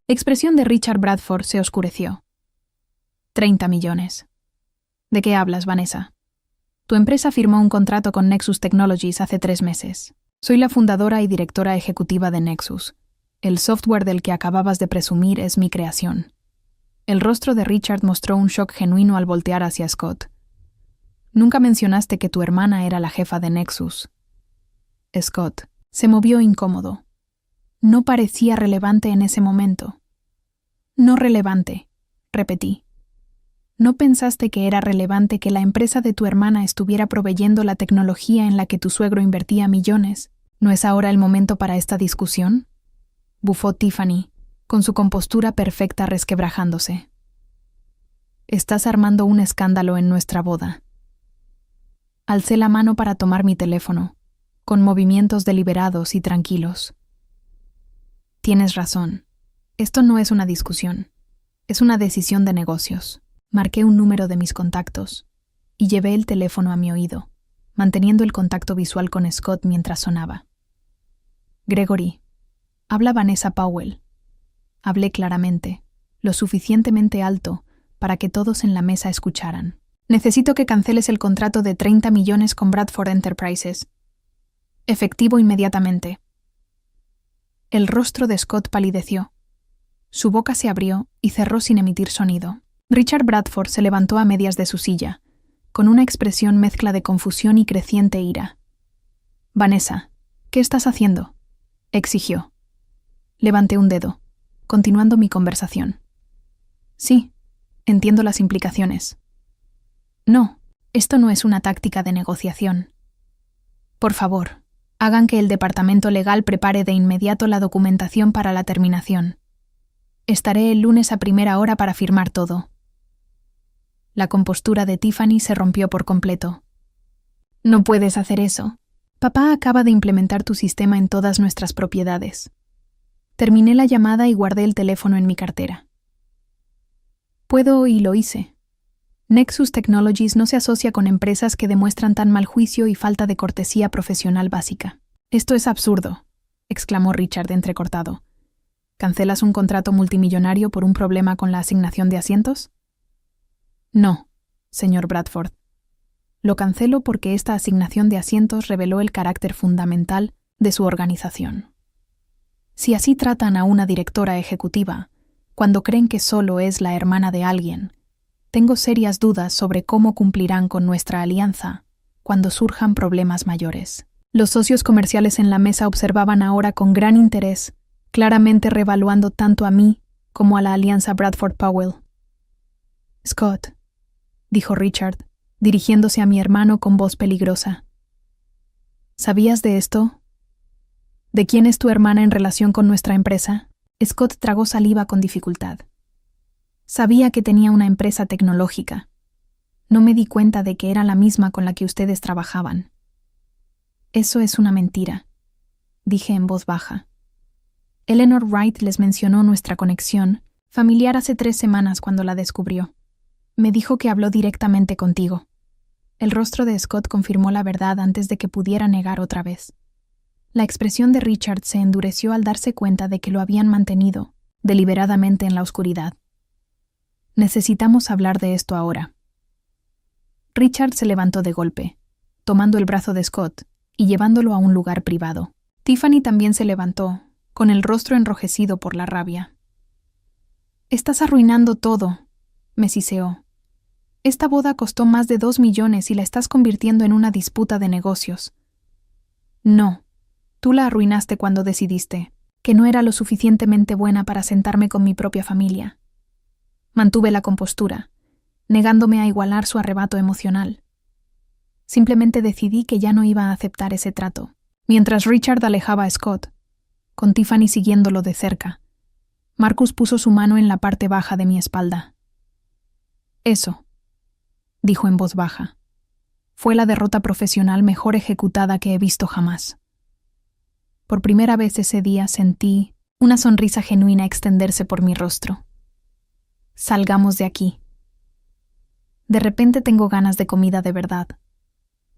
expresión de Richard Bradford se oscureció. 30 millones. ¿De qué hablas, Vanessa? Tu empresa firmó un contrato con Nexus Technologies hace 3 meses. Soy la fundadora y directora ejecutiva de Nexus. El software del que acababas de presumir es mi creación. El rostro de Richard mostró un shock genuino al voltear hacia Scott. Nunca mencionaste que tu hermana era la jefa de Nexus. Scott se movió incómodo. No parecía relevante en ese momento. No relevante, repetí. ¿No pensaste que era relevante que la empresa de tu hermana estuviera proveyendo la tecnología en la que tu suegro invertía millones? ¿No es ahora el momento para esta discusión?, bufó Tiffany, con su compostura perfecta resquebrajándose. Estás armando un escándalo en nuestra boda. Alcé la mano para tomar mi teléfono, con movimientos deliberados y tranquilos. Tienes razón. Esto no es una discusión. Es una decisión de negocios. Marqué un número de mis contactos y llevé el teléfono a mi oído, manteniendo el contacto visual con Scott mientras sonaba. Gregory, habla Vanessa Powell. Hablé claramente, lo suficientemente alto para que todos en la mesa escucharan. Necesito que canceles el contrato de 30 millones con Bradford Enterprises. Efectivo inmediatamente. El rostro de Scott palideció. Su boca se abrió y cerró sin emitir sonido. Richard Bradford se levantó a medias de su silla, con una expresión mezcla de confusión y creciente ira. «Vanessa, ¿qué estás haciendo?», exigió. Levanté un dedo, continuando mi conversación. «Sí, entiendo las implicaciones». «No, esto no es una táctica de negociación. Por favor, hagan que el departamento legal prepare de inmediato la documentación para la terminación. Estaré el lunes a primera hora para firmar todo». La compostura de Tiffany se rompió por completo. «No puedes hacer eso. Papá acaba de implementar tu sistema en todas nuestras propiedades». Terminé la llamada y guardé el teléfono en mi cartera. Puedo y lo hice. Nexus Technologies no se asocia con empresas que demuestran tan mal juicio y falta de cortesía profesional básica. «Esto es absurdo», exclamó Richard entrecortado. «¿Cancelas un contrato multimillonario por un problema con la asignación de asientos?» «No, señor Bradford. Lo cancelo porque esta asignación de asientos reveló el carácter fundamental de su organización. Si así tratan a una directora ejecutiva, cuando creen que solo es la hermana de alguien, tengo serias dudas sobre cómo cumplirán con nuestra alianza cuando surjan problemas mayores». Los socios comerciales en la mesa observaban ahora con gran interés, claramente revaluando tanto a mí como a la alianza Bradford-Powell. «Scott», dijo Richard, dirigiéndose a mi hermano con voz peligrosa. «¿Sabías de esto? ¿De quién es tu hermana en relación con nuestra empresa?» Scott tragó saliva con dificultad. «Sabía que tenía una empresa tecnológica. No me di cuenta de que era la misma con la que ustedes trabajaban». «Eso es una mentira», dije en voz baja. «Eleanor Wright les mencionó nuestra conexión familiar hace 3 semanas cuando la descubrió. Me dijo que habló directamente contigo». El rostro de Scott confirmó la verdad antes de que pudiera negar otra vez. La expresión de Richard se endureció al darse cuenta de que lo habían mantenido, deliberadamente, en la oscuridad. «Necesitamos hablar de esto ahora». Richard se levantó de golpe, tomando el brazo de Scott y llevándolo a un lugar privado. Tiffany también se levantó, con el rostro enrojecido por la rabia. «Estás arruinando todo», me siseó. «Esta boda costó más de 2 millones y la estás convirtiendo en una disputa de negocios». «No, tú la arruinaste cuando decidiste que no era lo suficientemente buena para sentarme con mi propia familia». Mantuve la compostura, negándome a igualar su arrebato emocional. Simplemente decidí que ya no iba a aceptar ese trato. Mientras Richard alejaba a Scott, con Tiffany siguiéndolo de cerca, Marcus puso su mano en la parte baja de mi espalda. «Eso», dijo en voz baja, «fue la derrota profesional mejor ejecutada que he visto jamás». Por primera vez ese día sentí una sonrisa genuina extenderse por mi rostro. «Salgamos de aquí. De repente tengo ganas de comida de verdad,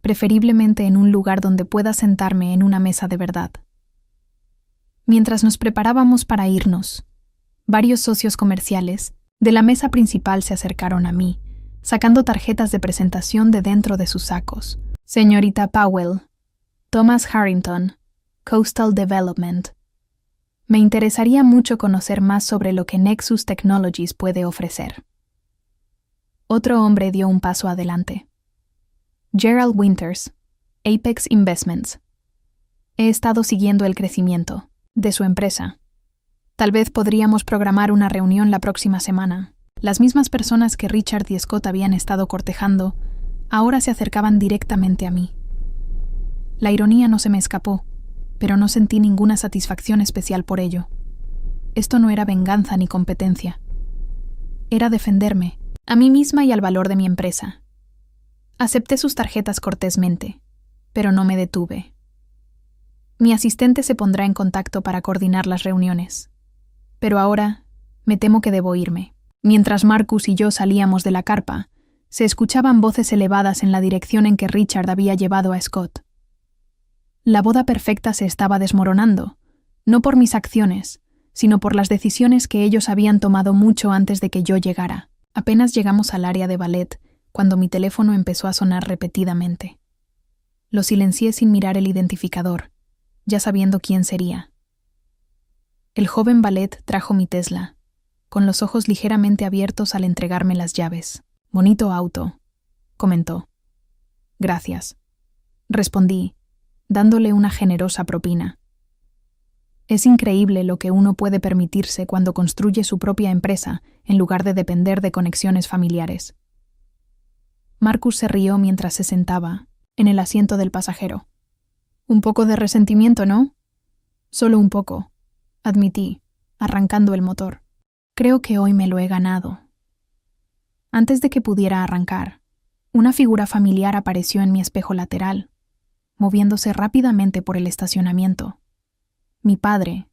preferiblemente en un lugar donde pueda sentarme en una mesa de verdad». Mientras nos preparábamos para irnos, varios socios comerciales de la mesa principal se acercaron a mí, sacando tarjetas de presentación de dentro de sus sacos. «Señorita Powell, Thomas Harrington, Coastal Development. Me interesaría mucho conocer más sobre lo que Nexus Technologies puede ofrecer». Otro hombre dio un paso adelante. «Gerald Winters, Apex Investments. He estado siguiendo el crecimiento de su empresa. Tal vez podríamos programar una reunión la próxima semana». Las mismas personas que Richard y Scott habían estado cortejando ahora se acercaban directamente a mí. La ironía no se me escapó, pero no sentí ninguna satisfacción especial por ello. Esto no era venganza ni competencia. Era defenderme, a mí misma y al valor de mi empresa. Acepté sus tarjetas cortésmente, pero no me detuve. Mi asistente se pondrá en contacto para coordinar las reuniones. Pero ahora me temo que debo irme. Mientras Marcus y yo salíamos de la carpa, se escuchaban voces elevadas en la dirección en que Richard había llevado a Scott. La boda perfecta se estaba desmoronando, no por mis acciones, sino por las decisiones que ellos habían tomado mucho antes de que yo llegara. Apenas llegamos al área de ballet, cuando mi teléfono empezó a sonar repetidamente. Lo silencié sin mirar el identificador, ya sabiendo quién sería. El joven ballet trajo mi Tesla, con los ojos ligeramente abiertos al entregarme las llaves. «Bonito auto», comentó. «Gracias», respondí, dándole una generosa propina. Es increíble lo que uno puede permitirse cuando construye su propia empresa en lugar de depender de conexiones familiares. Marcus se rió mientras se sentaba, en el asiento del pasajero. «Un poco de resentimiento, ¿no?» «Solo un poco», admití, arrancando el motor. «Creo que hoy me lo he ganado». Antes de que pudiera arrancar, una figura familiar apareció en mi espejo lateral, moviéndose rápidamente por el estacionamiento. Mi padre,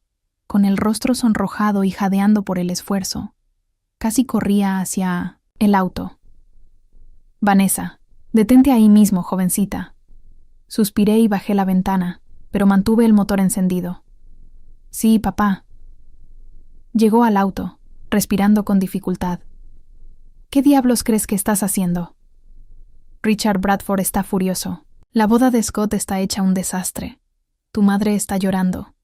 con el rostro sonrojado y jadeando por el esfuerzo, casi corría hacia el auto. «Vanessa, detente ahí mismo, jovencita». Suspiré y bajé la ventana, pero mantuve el motor encendido. «Sí, papá». Llegó al auto, respirando con dificultad. «¿Qué diablos crees que estás haciendo?» «Richard Bradford está furioso. La boda de Scott está hecha un desastre. Tu madre está llorando.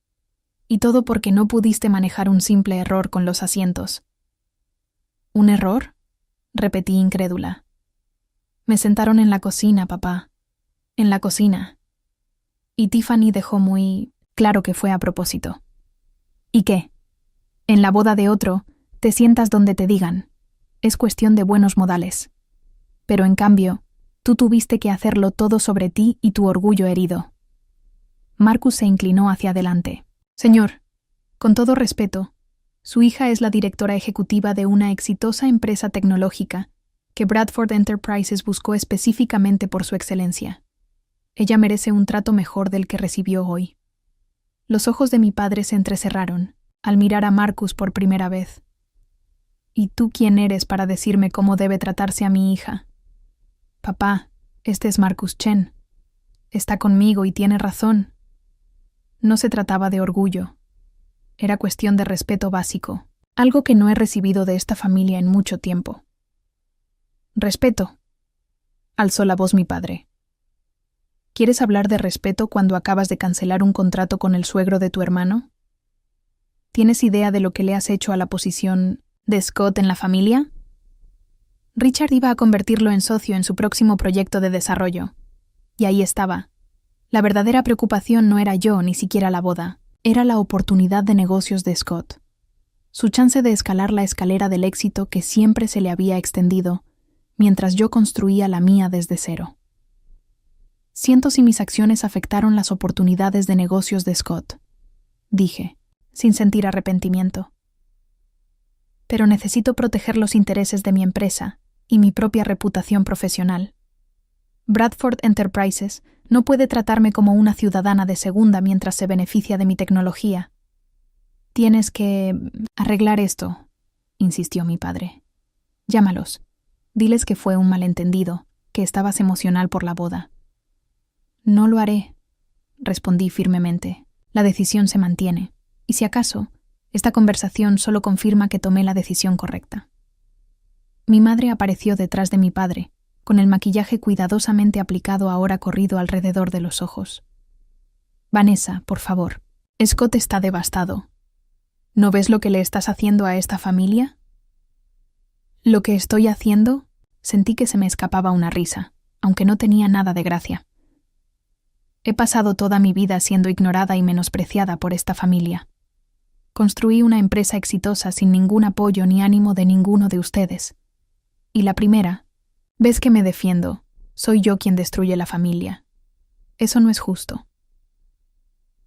Y todo porque no pudiste manejar un simple error con los asientos». «¿Un error?», repetí incrédula. «Me sentaron en la cocina, papá. En la cocina». Y Tiffany dejó muy claro que fue a propósito. «¿Y qué? En la boda de otro, te sientas donde te digan. Es cuestión de buenos modales. Pero en cambio, tú tuviste que hacerlo todo sobre ti y tu orgullo herido». Marcus se inclinó hacia adelante. «Señor, con todo respeto, su hija es la directora ejecutiva de una exitosa empresa tecnológica que Bradford Enterprises buscó específicamente por su excelencia. Ella merece un trato mejor del que recibió hoy». Los ojos de mi padre se entrecerraron al mirar a Marcus por primera vez. «¿Y tú quién eres para decirme cómo debe tratarse a mi hija?» «Papá, este es Marcus Chen. Está conmigo y tiene razón». No se trataba de orgullo. Era cuestión de respeto básico, algo que no he recibido de esta familia en mucho tiempo. «Respeto», alzó la voz mi padre. «¿Quieres hablar de respeto cuando acabas de cancelar un contrato con el suegro de tu hermano? ¿Tienes idea de lo que le has hecho a la posición de Scott en la familia?» Richard iba a convertirlo en socio en su próximo proyecto de desarrollo. Y ahí estaba. La verdadera preocupación no era yo, ni siquiera la boda. Era la oportunidad de negocios de Scott. Su chance de escalar la escalera del éxito que siempre se le había extendido, mientras yo construía la mía desde cero. Siento si mis acciones afectaron las oportunidades de negocios de Scott, dije, sin sentir arrepentimiento. Pero necesito proteger los intereses de mi empresa y mi propia reputación profesional. Bradford Enterprises no puede tratarme como una ciudadana de segunda mientras se beneficia de mi tecnología. «Tienes que arreglar esto», insistió mi padre. «Llámalos. Diles que fue un malentendido, que estabas emocional por la boda». «No lo haré», respondí firmemente. «La decisión se mantiene. Y si acaso, esta conversación solo confirma que tomé la decisión correcta». Mi madre apareció detrás de mi padre, con el maquillaje cuidadosamente aplicado ahora corrido alrededor de los ojos. «Vanessa, por favor, Scott está devastado. ¿No ves lo que le estás haciendo a esta familia?» «¿Lo que estoy haciendo?» Sentí que se me escapaba una risa, aunque no tenía nada de gracia. He pasado toda mi vida siendo ignorada y menospreciada por esta familia. Construí una empresa exitosa sin ningún apoyo ni ánimo de ninguno de ustedes. Y la primera, ves que me defiendo, soy yo quien destruye la familia. Eso no es justo.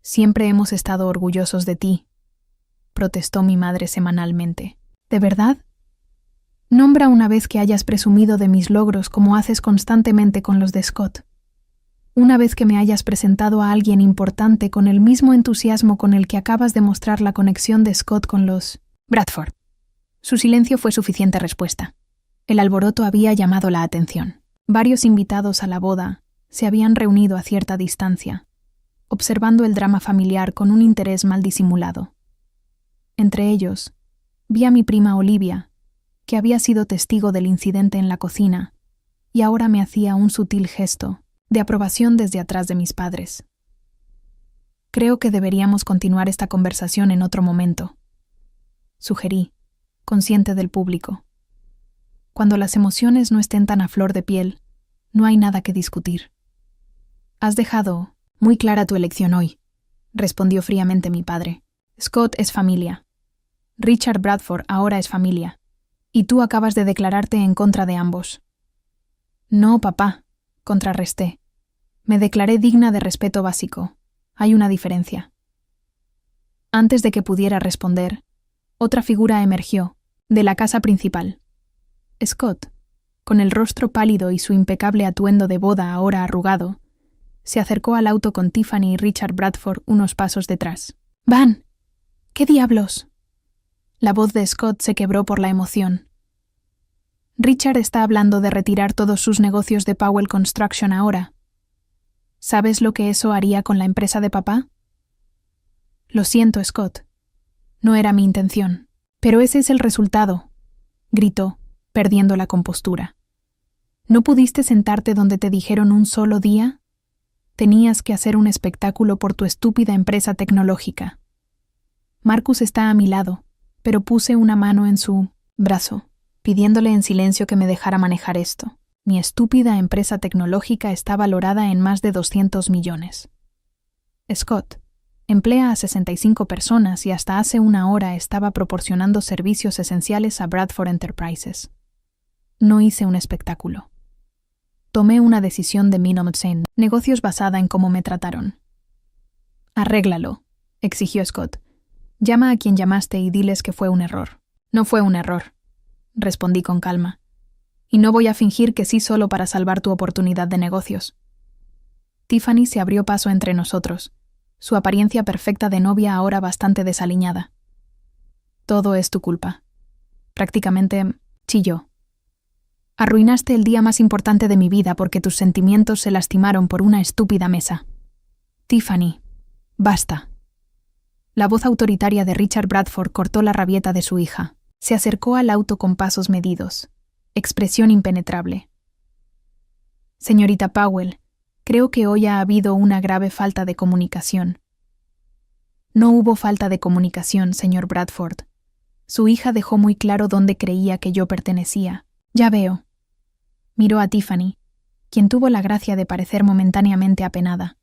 «Siempre hemos estado orgullosos de ti», protestó mi madre semanalmente. «¿De verdad? Nombra una vez que hayas presumido de mis logros como haces constantemente con los de Scott. Una vez que me hayas presentado a alguien importante con el mismo entusiasmo con el que acabas de mostrar la conexión de Scott con los Bradford». Su silencio fue suficiente respuesta. El alboroto había llamado la atención. Varios invitados a la boda se habían reunido a cierta distancia, observando el drama familiar con un interés mal disimulado. Entre ellos, vi a mi prima Olivia, que había sido testigo del incidente en la cocina, y ahora me hacía un sutil gesto de aprobación desde atrás de mis padres. Creo que deberíamos continuar esta conversación en otro momento, sugerí, consciente del público. Cuando las emociones no estén tan a flor de piel, no hay nada que discutir. Has dejado muy clara tu elección hoy, respondió fríamente mi padre. Scott es familia. Richard Bradford ahora es familia. Y tú acabas de declararte en contra de ambos. No, papá, contrarresté. Me declaré digna de respeto básico. Hay una diferencia. Antes de que pudiera responder, otra figura emergió, de la casa principal. Scott, con el rostro pálido y su impecable atuendo de boda ahora arrugado, se acercó al auto con Tiffany y Richard Bradford unos pasos detrás. —¡Van! ¿Qué diablos? La voz de Scott se quebró por la emoción. Richard está hablando de retirar todos sus negocios de Powell Construction ahora. ¿Sabes lo que eso haría con la empresa de papá? Lo siento, Scott. No era mi intención. Pero ese es el resultado, gritó, perdiendo la compostura. ¿No pudiste sentarte donde te dijeron un solo día? Tenías que hacer un espectáculo por tu estúpida empresa tecnológica. Marcus está a mi lado, pero puse una mano en su brazo, pidiéndole en silencio que me dejara manejar esto. Mi estúpida empresa tecnológica está valorada en más de 200 millones. Scott emplea a 65 personas y hasta hace una hora estaba proporcionando servicios esenciales a Bradford Enterprises. No hice un espectáculo. Tomé una decisión de Minimum negocios basada en cómo me trataron. Arréglalo, exigió Scott. Llama a quien llamaste y diles que fue un error. No fue un error, respondí con calma. Y no voy a fingir que sí solo para salvar tu oportunidad de negocios. Tiffany se abrió paso entre nosotros, su apariencia perfecta de novia ahora bastante desaliñada. Todo es tu culpa. Prácticamente chilló. Arruinaste el día más importante de mi vida porque tus sentimientos se lastimaron por una estúpida mesa. Tiffany, basta. La voz autoritaria de Richard Bradford cortó la rabieta de su hija. Se acercó al auto con pasos medidos, expresión impenetrable. Señorita Powell, creo que hoy ha habido una grave falta de comunicación. No hubo falta de comunicación, señor Bradford. Su hija dejó muy claro dónde creía que yo pertenecía. Ya veo. Miró a Tiffany, quien tuvo la gracia de parecer momentáneamente apenada.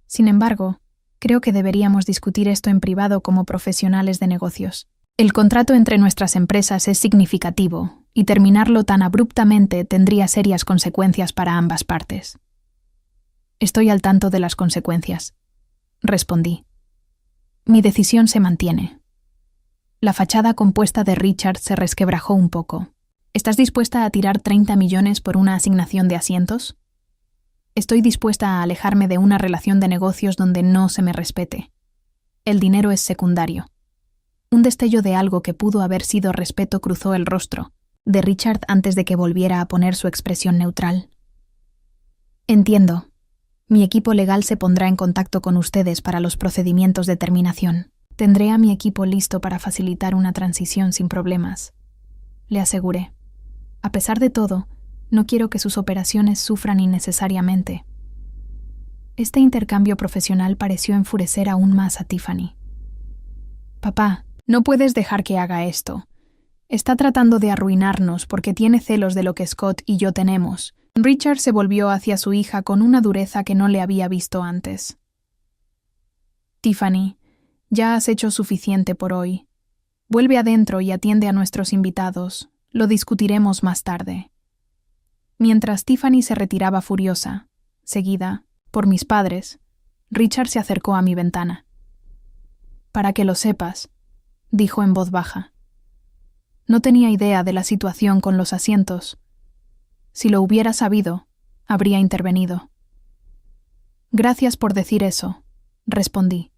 Sin embargo, creo que deberíamos discutir esto en privado como profesionales de negocios. El contrato entre nuestras empresas es significativo, y terminarlo tan abruptamente tendría serias consecuencias para ambas partes. Estoy al tanto de las consecuencias, respondí. Mi decisión se mantiene. La fachada compuesta de Richard se resquebrajó un poco. ¿Estás dispuesta a tirar 30 millones por una asignación de asientos? Estoy dispuesta a alejarme de una relación de negocios donde no se me respete. El dinero es secundario. Un destello de algo que pudo haber sido respeto cruzó el rostro de Richard antes de que volviera a poner su expresión neutral. Entiendo. Mi equipo legal se pondrá en contacto con ustedes para los procedimientos de terminación. Tendré a mi equipo listo para facilitar una transición sin problemas, le aseguré. A pesar de todo, no quiero que sus operaciones sufran innecesariamente. Este intercambio profesional pareció enfurecer aún más a Tiffany. Papá, no puedes dejar que haga esto. Está tratando de arruinarnos porque tiene celos de lo que Scott y yo tenemos. Richard se volvió hacia su hija con una dureza que no le había visto antes. Tiffany, ya has hecho suficiente por hoy. Vuelve adentro y atiende a nuestros invitados. Lo discutiremos más tarde. Mientras Tiffany se retiraba furiosa, seguida por mis padres, Richard se acercó a mi ventana. Para que lo sepas, dijo en voz baja. No tenía idea de la situación con los asientos. Si lo hubiera sabido, habría intervenido. Gracias por decir eso, respondí.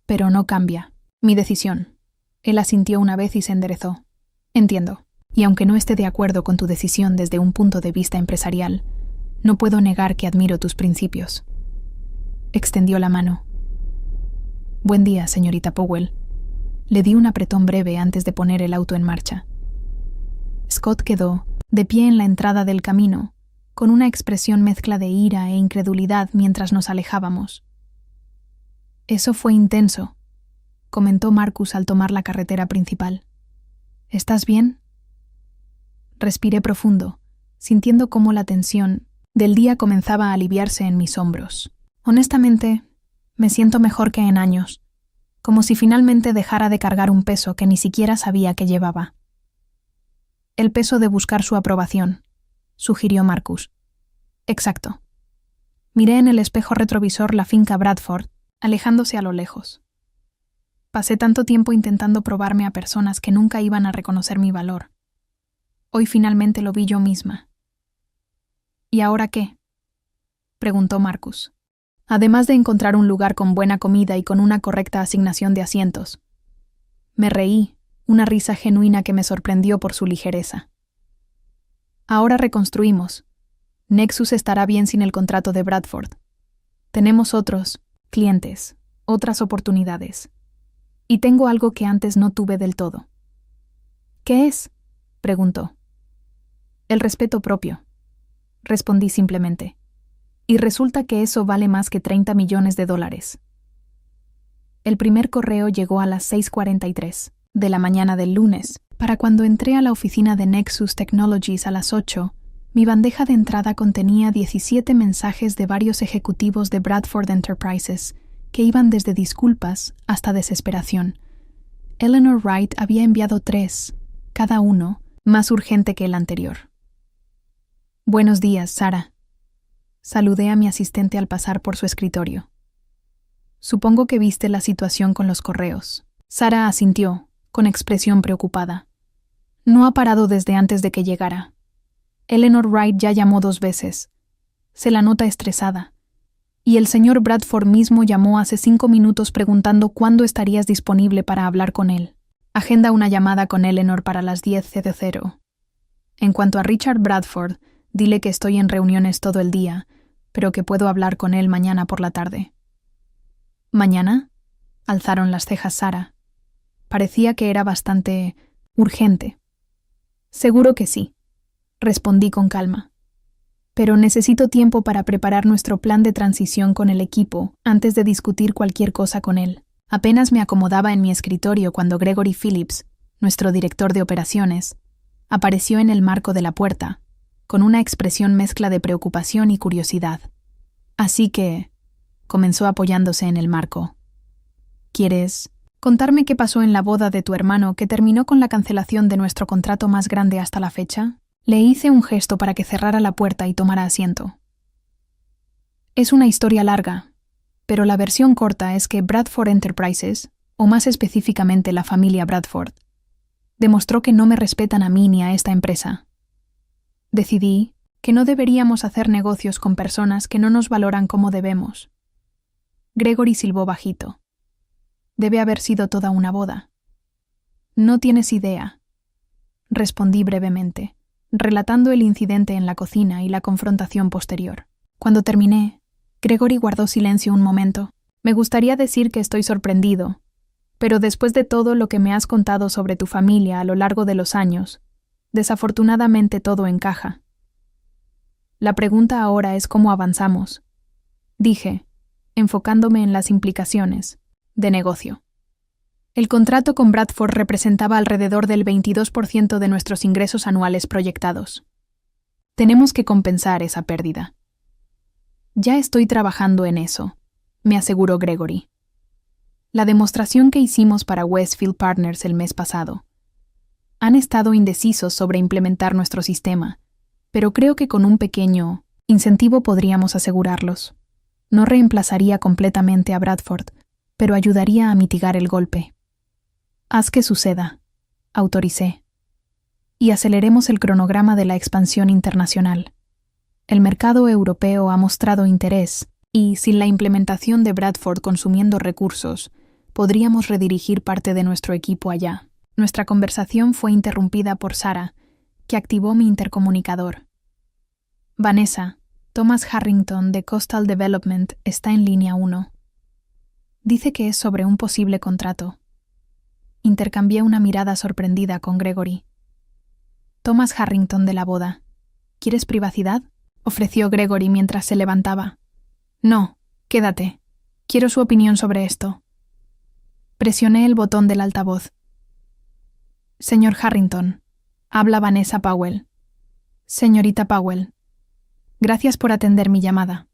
Pero no cambia mi decisión. Él asintió una vez y se enderezó. Entiendo, y aunque no esté de acuerdo con tu decisión desde un punto de vista empresarial, no puedo negar que admiro tus principios. Extendió la mano. Buen día, señorita Powell. Le di un apretón breve antes de poner el auto en marcha. Scott quedó, de pie en la entrada del camino, con una expresión mezcla de ira e incredulidad mientras nos alejábamos. «Eso fue intenso», comentó Marcus al tomar la carretera principal. «¿Estás bien?» Respiré profundo, sintiendo cómo la tensión del día comenzaba a aliviarse en mis hombros. Honestamente, me siento mejor que en años, como si finalmente dejara de cargar un peso que ni siquiera sabía que llevaba. «El peso de buscar su aprobación», sugirió Marcus. «Exacto». Miré en el espejo retrovisor la finca Bradford, alejándose a lo lejos. Pasé tanto tiempo intentando probarme a personas que nunca iban a reconocer mi valor. Hoy finalmente lo vi yo misma. «¿Y ahora qué?», preguntó Marcus. «Además de encontrar un lugar con buena comida y con una correcta asignación de asientos». Me reí, una risa genuina que me sorprendió por su ligereza. «Ahora reconstruimos. Nexus estará bien sin el contrato de Bradford. Tenemos otros clientes, otras oportunidades. Y tengo algo que antes no tuve del todo». «¿Qué es?», preguntó. «El respeto propio», respondí simplemente. «Y resulta que eso vale más que $30 millones. El primer correo llegó a las 6:43 de la mañana del lunes. Para cuando entré a la oficina de Nexus Technologies a las 8, mi bandeja de entrada contenía 17 mensajes de varios ejecutivos de Bradford Enterprises, que iban desde disculpas hasta desesperación. Eleanor Wright había enviado 3, cada uno más urgente que el anterior. «Buenos días, Sara», saludé a mi asistente al pasar por su escritorio. «Supongo que viste la situación con los correos». Sara asintió, con expresión preocupada. «No ha parado desde antes de que llegara. Eleanor Wright ya llamó 2 veces. Se la nota estresada. Y el señor Bradford mismo llamó hace 5 minutos preguntando cuándo estarías disponible para hablar con él. Agenda una llamada con Eleanor para las 10:00. En cuanto a Richard Bradford, dile que estoy en reuniones todo el día, pero que puedo hablar con él mañana por la tarde». «¿Mañana?», alzaron las cejas Sara. Parecía que era bastante urgente. «Seguro que sí», respondí con calma. «Pero necesito tiempo para preparar nuestro plan de transición con el equipo antes de discutir cualquier cosa con él». Apenas me acomodaba en mi escritorio cuando Gregory Phillips, nuestro director de operaciones, apareció en el marco de la puerta, con una expresión mezcla de preocupación y curiosidad. «Así que», comenzó apoyándose en el marco, «¿quieres contarme qué pasó en la boda de tu hermano que terminó con la cancelación de nuestro contrato más grande hasta la fecha?» Le hice un gesto para que cerrara la puerta y tomara asiento. «Es una historia larga, pero la versión corta es que Bradford Enterprises, o más específicamente la familia Bradford, demostró que no me respetan a mí ni a esta empresa. Decidí que no deberíamos hacer negocios con personas que no nos valoran como debemos». Gregory silbó bajito. «Debe haber sido toda una boda». «No tienes idea», respondí brevemente, relatando el incidente en la cocina y la confrontación posterior. Cuando terminé, Gregory guardó silencio un momento. «Me gustaría decir que estoy sorprendido, pero después de todo lo que me has contado sobre tu familia a lo largo de los años, desafortunadamente todo encaja. La pregunta ahora es cómo avanzamos», dije, enfocándome en las implicaciones de negocio. El contrato con Bradford representaba alrededor del 22% de nuestros ingresos anuales proyectados. Tenemos que compensar esa pérdida. «Ya estoy trabajando en eso», me aseguró Gregory. «La demostración que hicimos para Westfield Partners el mes pasado. Han estado indecisos sobre implementar nuestro sistema, pero creo que con un pequeño incentivo podríamos asegurarlos. No reemplazaría completamente a Bradford, pero ayudaría a mitigar el golpe». «Haz que suceda», autoricé. «Y aceleremos el cronograma de la expansión internacional. El mercado europeo ha mostrado interés y, sin la implementación de Bradford consumiendo recursos, podríamos redirigir parte de nuestro equipo allá». Nuestra conversación fue interrumpida por Sara, que activó mi intercomunicador. «Vanessa, Thomas Harrington de Coastal Development está en línea 1. Dice que es sobre un posible contrato». Intercambié una mirada sorprendida con Gregory. Thomas Harrington de la boda. ¿Quieres privacidad?, ofreció Gregory mientras se levantaba. No, quédate. Quiero su opinión sobre esto. Presioné el botón del altavoz. Señor Harrington, habla Vanessa Powell. Señorita Powell, gracias por atender mi llamada.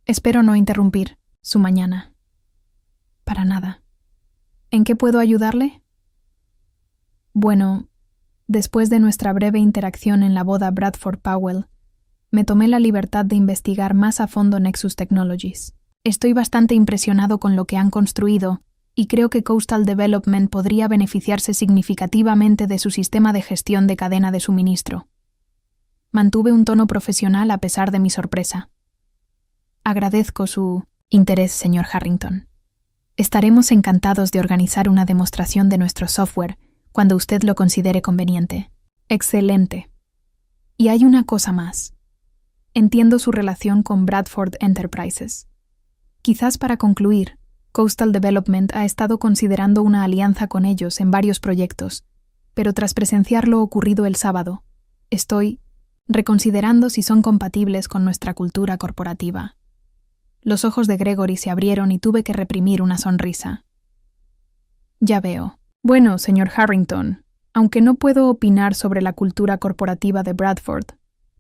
Espero no interrumpir su mañana. Para nada. ¿En qué puedo ayudarle? Bueno, después de nuestra breve interacción en la boda Bradford Powell, me tomé la libertad de investigar más a fondo Nexus Technologies. Estoy bastante impresionado con lo que han construido y creo que Coastal Development podría beneficiarse significativamente de su sistema de gestión de cadena de suministro. Mantuve un tono profesional a pesar de mi sorpresa. Agradezco su interés, señor Harrington. Estaremos encantados de organizar una demostración de nuestro software cuando usted lo considere conveniente. Excelente. Y hay una cosa más. Entiendo su relación con Bradford Enterprises. Quizás para concluir, Coastal Development ha estado considerando una alianza con ellos en varios proyectos, pero tras presenciar lo ocurrido el sábado, estoy reconsiderando si son compatibles con nuestra cultura corporativa. Los ojos de Gregory se abrieron y tuve que reprimir una sonrisa. Ya veo. Bueno, señor Harrington, aunque no puedo opinar sobre la cultura corporativa de Bradford,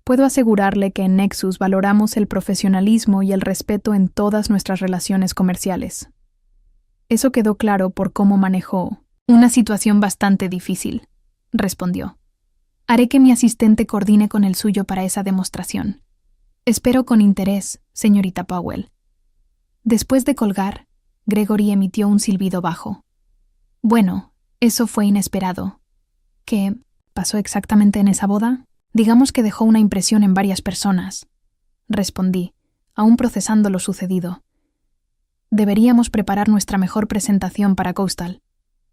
puedo asegurarle que en Nexus valoramos el profesionalismo y el respeto en todas nuestras relaciones comerciales. Eso quedó claro por cómo manejó una situación bastante difícil, respondió. Haré que mi asistente coordine con el suyo para esa demostración. Espero con interés, señorita Powell. Después de colgar, Gregory emitió un silbido bajo. Bueno, eso fue inesperado. ¿Qué pasó exactamente en esa boda? Digamos que dejó una impresión en varias personas. Respondí, aún procesando lo sucedido. Deberíamos preparar nuestra mejor presentación para Coastal.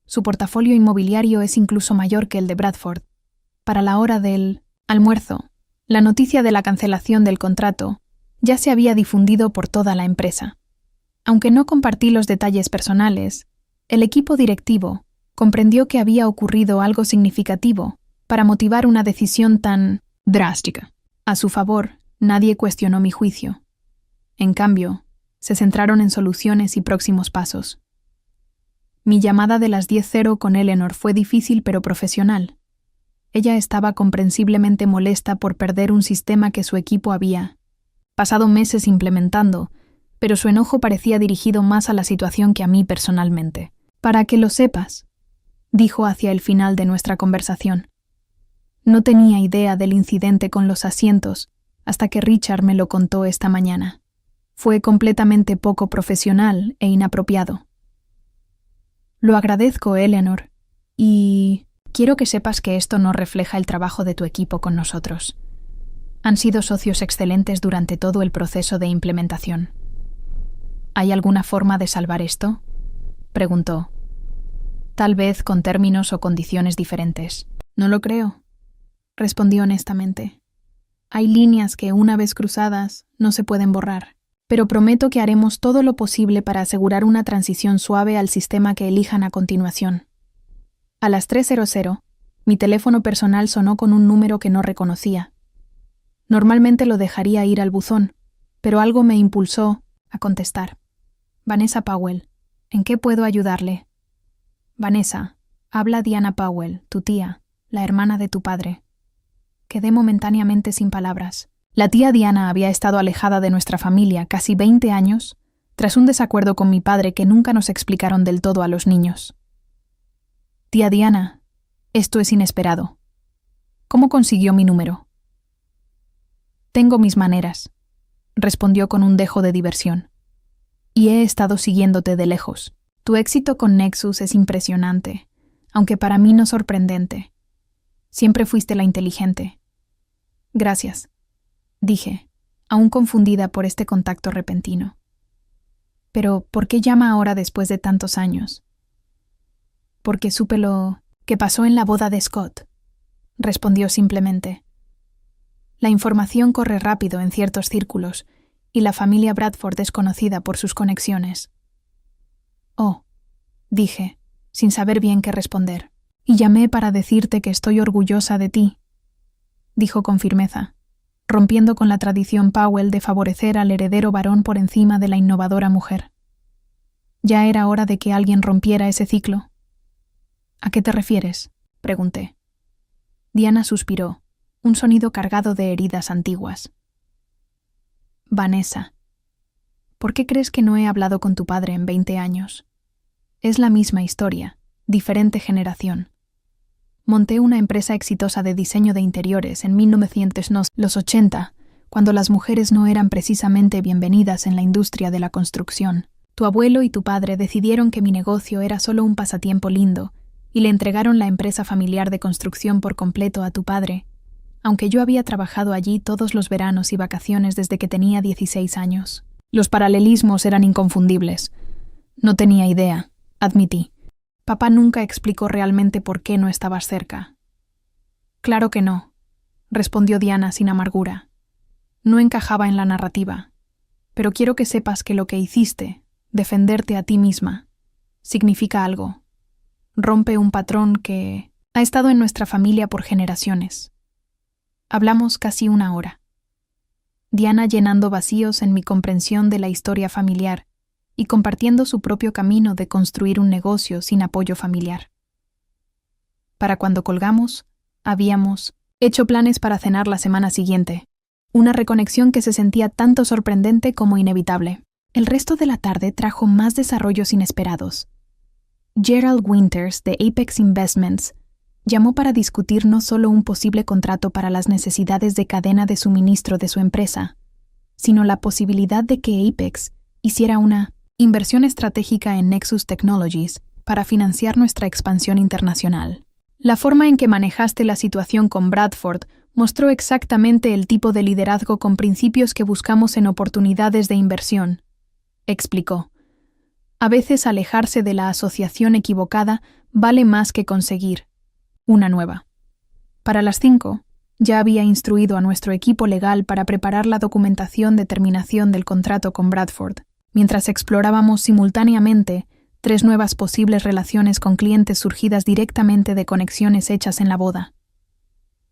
Su portafolio inmobiliario es incluso mayor que el de Bradford. Para la hora del almuerzo, la noticia de la cancelación del contrato ya se había difundido por toda la empresa. Aunque no compartí los detalles personales, el equipo directivo comprendió que había ocurrido algo significativo para motivar una decisión tan drástica. A su favor, nadie cuestionó mi juicio. En cambio, se centraron en soluciones y próximos pasos. Mi llamada de las 10:00 con Eleanor fue difícil pero profesional. Ella estaba comprensiblemente molesta por perder un sistema que su equipo había pasado meses implementando, pero su enojo parecía dirigido más a la situación que a mí personalmente. Para que lo sepas, dijo hacia el final de nuestra conversación. No tenía idea del incidente con los asientos hasta que Richard me lo contó esta mañana. Fue completamente poco profesional e inapropiado. Lo agradezco, Eleanor, y quiero que sepas que esto no refleja el trabajo de tu equipo con nosotros. Han sido socios excelentes durante todo el proceso de implementación. ¿Hay alguna forma de salvar esto?, preguntó. Tal vez con términos o condiciones diferentes. No lo creo, respondí honestamente. Hay líneas que, una vez cruzadas, no se pueden borrar, pero prometo que haremos todo lo posible para asegurar una transición suave al sistema que elijan a continuación. A las 3:00, mi teléfono personal sonó con un número que no reconocía. Normalmente lo dejaría ir al buzón, pero algo me impulsó a contestar. Vanessa Powell, ¿en qué puedo ayudarle? Vanessa, habla Diana Powell, tu tía, la hermana de tu padre. Quedé momentáneamente sin palabras. La tía Diana había estado alejada de nuestra familia casi 20 años, tras un desacuerdo con mi padre que nunca nos explicaron del todo a los niños. Tía Diana, esto es inesperado. ¿Cómo consiguió mi número? Tengo mis maneras, respondió con un dejo de diversión. Y he estado siguiéndote de lejos. Tu éxito con Nexus es impresionante, aunque para mí no sorprendente. Siempre fuiste la inteligente. Gracias, dije, aún confundida por este contacto repentino. Pero, ¿por qué llama ahora después de tantos años? Porque supe lo que pasó en la boda de Scott, respondió simplemente. La información corre rápido en ciertos círculos, y la familia Bradford es conocida por sus conexiones. Oh, dije, sin saber bien qué responder. Y llamé para decirte que estoy orgullosa de ti, dijo con firmeza, rompiendo con la tradición Powell de favorecer al heredero varón por encima de la innovadora mujer. Ya era hora de que alguien rompiera ese ciclo. ¿A qué te refieres?, pregunté. Diana suspiró, un sonido cargado de heridas antiguas. Vanessa, ¿por qué crees que no he hablado con tu padre en 20 años? Es la misma historia, diferente generación. Monté una empresa exitosa de diseño de interiores en 1980, cuando las mujeres no eran precisamente bienvenidas en la industria de la construcción. Tu abuelo y tu padre decidieron que mi negocio era solo un pasatiempo lindo y le entregaron la empresa familiar de construcción por completo a tu padre, aunque yo había trabajado allí todos los veranos y vacaciones desde que tenía 16 años. Los paralelismos eran inconfundibles. No tenía idea, admití. Papá nunca explicó realmente por qué no estabas cerca. Claro que no, respondió Diana sin amargura. No encajaba en la narrativa, pero quiero que sepas que lo que hiciste, defenderte a ti misma, significa algo. Rompe un patrón que ha estado en nuestra familia por generaciones. Hablamos casi 1 hora. Diana llenando vacíos en mi comprensión de la historia familiar y compartiendo su propio camino de construir un negocio sin apoyo familiar. Para cuando colgamos, habíamos hecho planes para cenar la semana siguiente, una reconexión que se sentía tanto sorprendente como inevitable. El resto de la tarde trajo más desarrollos inesperados. Gerald Winters, de Apex Investments, llamó para discutir no solo un posible contrato para las necesidades de cadena de suministro de su empresa, sino la posibilidad de que Apex hiciera una inversión estratégica en Nexus Technologies para financiar nuestra expansión internacional. La forma en que manejaste la situación con Bradford mostró exactamente el tipo de liderazgo con principios que buscamos en oportunidades de inversión, explicó. A veces alejarse de la asociación equivocada vale más que conseguir una nueva. Para las 5, ya había instruido a nuestro equipo legal para preparar la documentación de terminación del contrato con Bradford, mientras explorábamos simultáneamente 3 nuevas posibles relaciones con clientes surgidas directamente de conexiones hechas en la boda.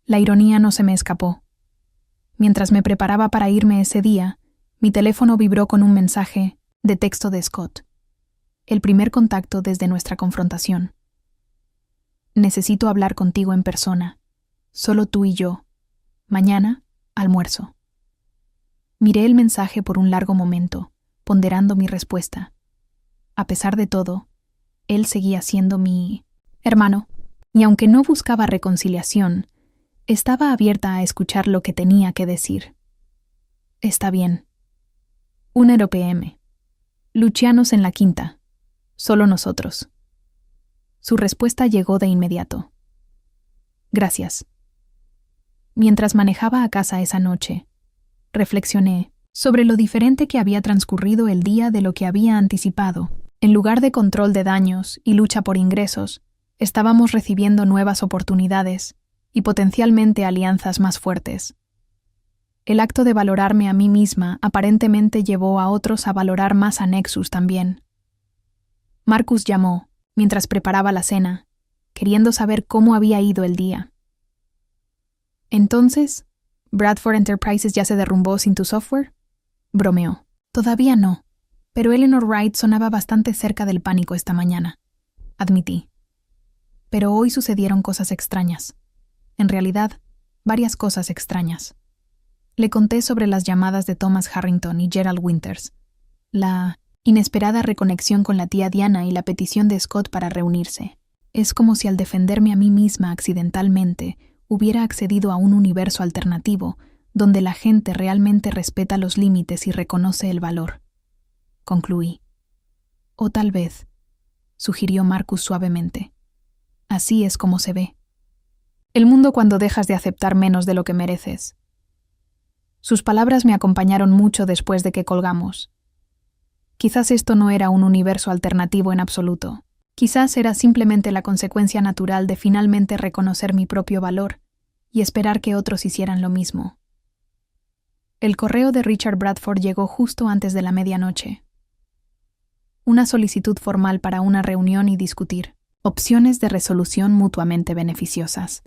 La ironía no se me escapó. Mientras me preparaba para irme ese día, mi teléfono vibró con un mensaje de texto de Scott. El primer contacto desde nuestra confrontación. Necesito hablar contigo en persona. Solo tú y yo. Mañana, almuerzo. Miré el mensaje por un largo momento, ponderando mi respuesta. A pesar de todo, él seguía siendo mi hermano, y aunque no buscaba reconciliación, estaba abierta a escuchar lo que tenía que decir. Está bien. 1 p.m. Lucianos en la quinta. Solo nosotros. Su respuesta llegó de inmediato. Gracias. Mientras manejaba a casa esa noche, reflexioné sobre lo diferente que había transcurrido el día de lo que había anticipado. En lugar de control de daños y lucha por ingresos, estábamos recibiendo nuevas oportunidades y potencialmente alianzas más fuertes. El acto de valorarme a mí misma aparentemente llevó a otros a valorar más a Nexus también. Marcus llamó, mientras preparaba la cena, queriendo saber cómo había ido el día. Entonces, ¿Bradford Enterprises ya se derrumbó sin tu software? Bromeó. Todavía no, pero Eleanor Wright sonaba bastante cerca del pánico esta mañana, admití. Pero hoy sucedieron cosas extrañas. En realidad, varias cosas extrañas. Le conté sobre las llamadas de Thomas Harrington y Gerald Winters, la inesperada reconexión con la tía Diana y la petición de Scott para reunirse. Es como si al defenderme a mí misma accidentalmente hubiera accedido a un universo alternativo donde la gente realmente respeta los límites y reconoce el valor. Concluí. O tal vez, sugirió Marcus suavemente. Así es como se ve. El mundo cuando dejas de aceptar menos de lo que mereces. Sus palabras me acompañaron mucho después de que colgamos. Quizás esto no era un universo alternativo en absoluto. Quizás era simplemente la consecuencia natural de finalmente reconocer mi propio valor y esperar que otros hicieran lo mismo. El correo de Richard Bradford llegó justo antes de la medianoche. Una solicitud formal para una reunión y discutir. Opciones de resolución mutuamente beneficiosas.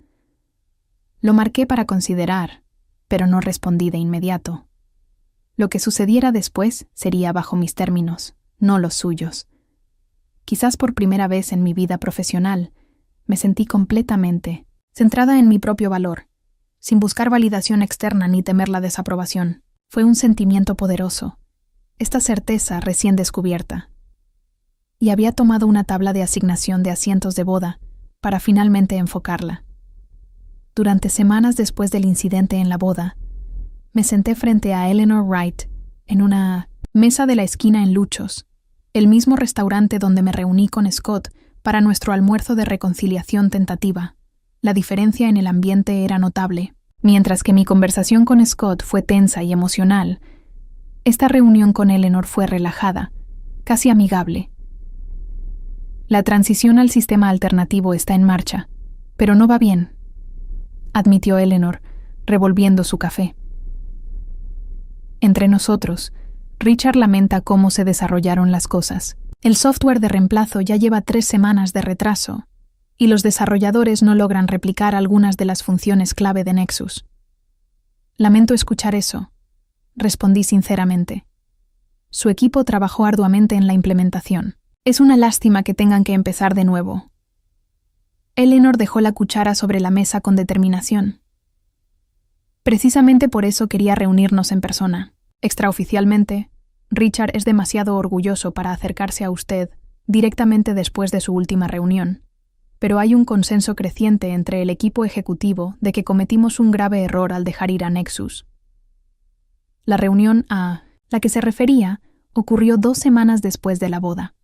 Lo marqué para considerar, pero no respondí de inmediato. Lo que sucediera después sería bajo mis términos, no los suyos. Quizás por primera vez en mi vida profesional, me sentí completamente centrada en mi propio valor, sin buscar validación externa ni temer la desaprobación. Fue un sentimiento poderoso, esta certeza recién descubierta. Y había tomado una tabla de asignación de asientos de boda para finalmente enfocarla. Durante semanas después del incidente en la boda, me senté frente a Eleanor Wright en una mesa de la esquina en Luchos, el mismo restaurante donde me reuní con Scott para nuestro almuerzo de reconciliación tentativa. La diferencia en el ambiente era notable. Mientras que mi conversación con Scott fue tensa y emocional, esta reunión con Eleanor fue relajada, casi amigable. La transición al sistema alternativo está en marcha, pero no va bien, admitió Eleanor, revolviendo su café. Entre nosotros, Richard lamenta cómo se desarrollaron las cosas. El software de reemplazo ya lleva 3 semanas de retraso, y los desarrolladores no logran replicar algunas de las funciones clave de Nexus. Lamento escuchar eso, respondí sinceramente. Su equipo trabajó arduamente en la implementación. Es una lástima que tengan que empezar de nuevo. Eleanor dejó la cuchara sobre la mesa con determinación. Precisamente por eso quería reunirnos en persona. Extraoficialmente, Richard es demasiado orgulloso para acercarse a usted directamente después de su última reunión. Pero hay un consenso creciente entre el equipo ejecutivo de que cometimos un grave error al dejar ir a Nexus. La reunión a la que se refería ocurrió 2 semanas después de la boda.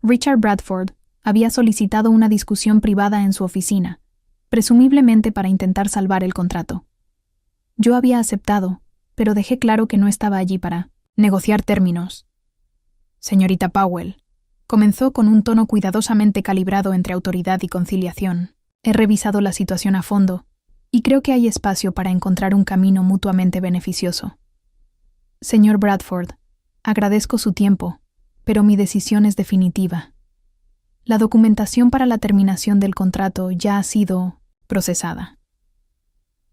Richard Bradford había solicitado una discusión privada en su oficina, presumiblemente para intentar salvar el contrato. Yo había aceptado, pero dejé claro que no estaba allí para negociar términos. Señorita Powell, comenzó con un tono cuidadosamente calibrado entre autoridad y conciliación. He revisado la situación a fondo y creo que hay espacio para encontrar un camino mutuamente beneficioso. Señor Bradford, agradezco su tiempo, pero mi decisión es definitiva. La documentación para la terminación del contrato ya ha sido procesada.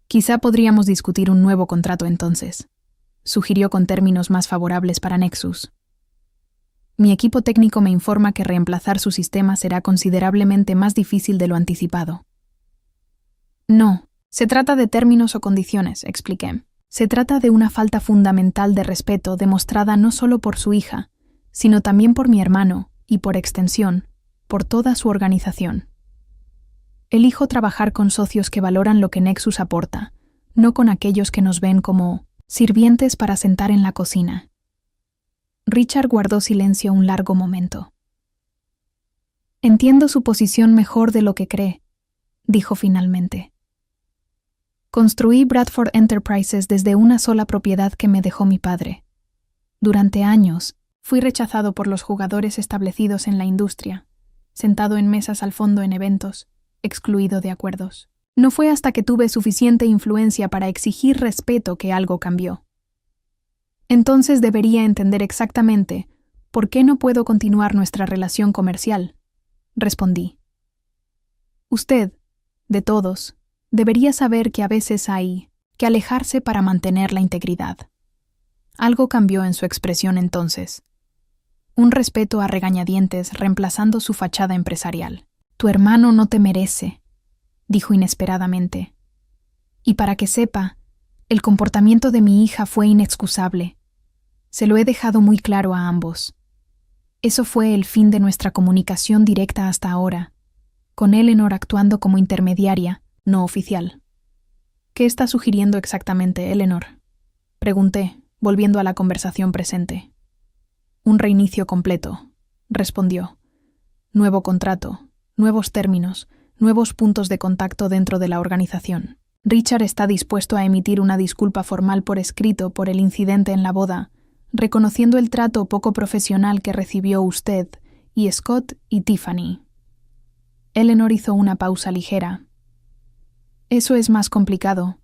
Quizá podríamos discutir un nuevo contrato entonces, sugirió con términos más favorables para Nexus. Mi equipo técnico me informa que reemplazar su sistema será considerablemente más difícil de lo anticipado. No, se trata de términos o condiciones, expliqué. Se trata de una falta fundamental de respeto demostrada no solo por su hija, sino también por mi hermano y, por extensión, por toda su organización. Elijo trabajar con socios que valoran lo que Nexus aporta, no con aquellos que nos ven como sirvientes para sentar en la cocina. Richard guardó silencio un largo momento. Entiendo su posición mejor de lo que cree, dijo finalmente. Construí Bradford Enterprises desde una sola propiedad que me dejó mi padre. Durante años, fui rechazado por los jugadores establecidos en la industria, sentado en mesas al fondo en eventos, excluido de acuerdos. No fue hasta que tuve suficiente influencia para exigir respeto que algo cambió. Entonces debería entender exactamente por qué no puedo continuar nuestra relación comercial, respondí. Usted, de todos, debería saber que a veces hay que alejarse para mantener la integridad. Algo cambió en su expresión entonces. Un respeto a regañadientes reemplazando su fachada empresarial. Tu hermano no te merece, dijo inesperadamente. Y para que sepa, el comportamiento de mi hija fue inexcusable. Se lo he dejado muy claro a ambos. Eso fue el fin de nuestra comunicación directa hasta ahora, con Eleanor actuando como intermediaria, no oficial. ¿Qué está sugiriendo exactamente, Eleanor?, pregunté, volviendo a la conversación presente. Un reinicio completo, respondió. Nuevo contrato, nuevos términos, nuevos puntos de contacto dentro de la organización. Richard está dispuesto a emitir una disculpa formal por escrito por el incidente en la boda, reconociendo el trato poco profesional que recibió usted y Scott y Tiffany. Eleanor hizo una pausa ligera. Eso es más complicado.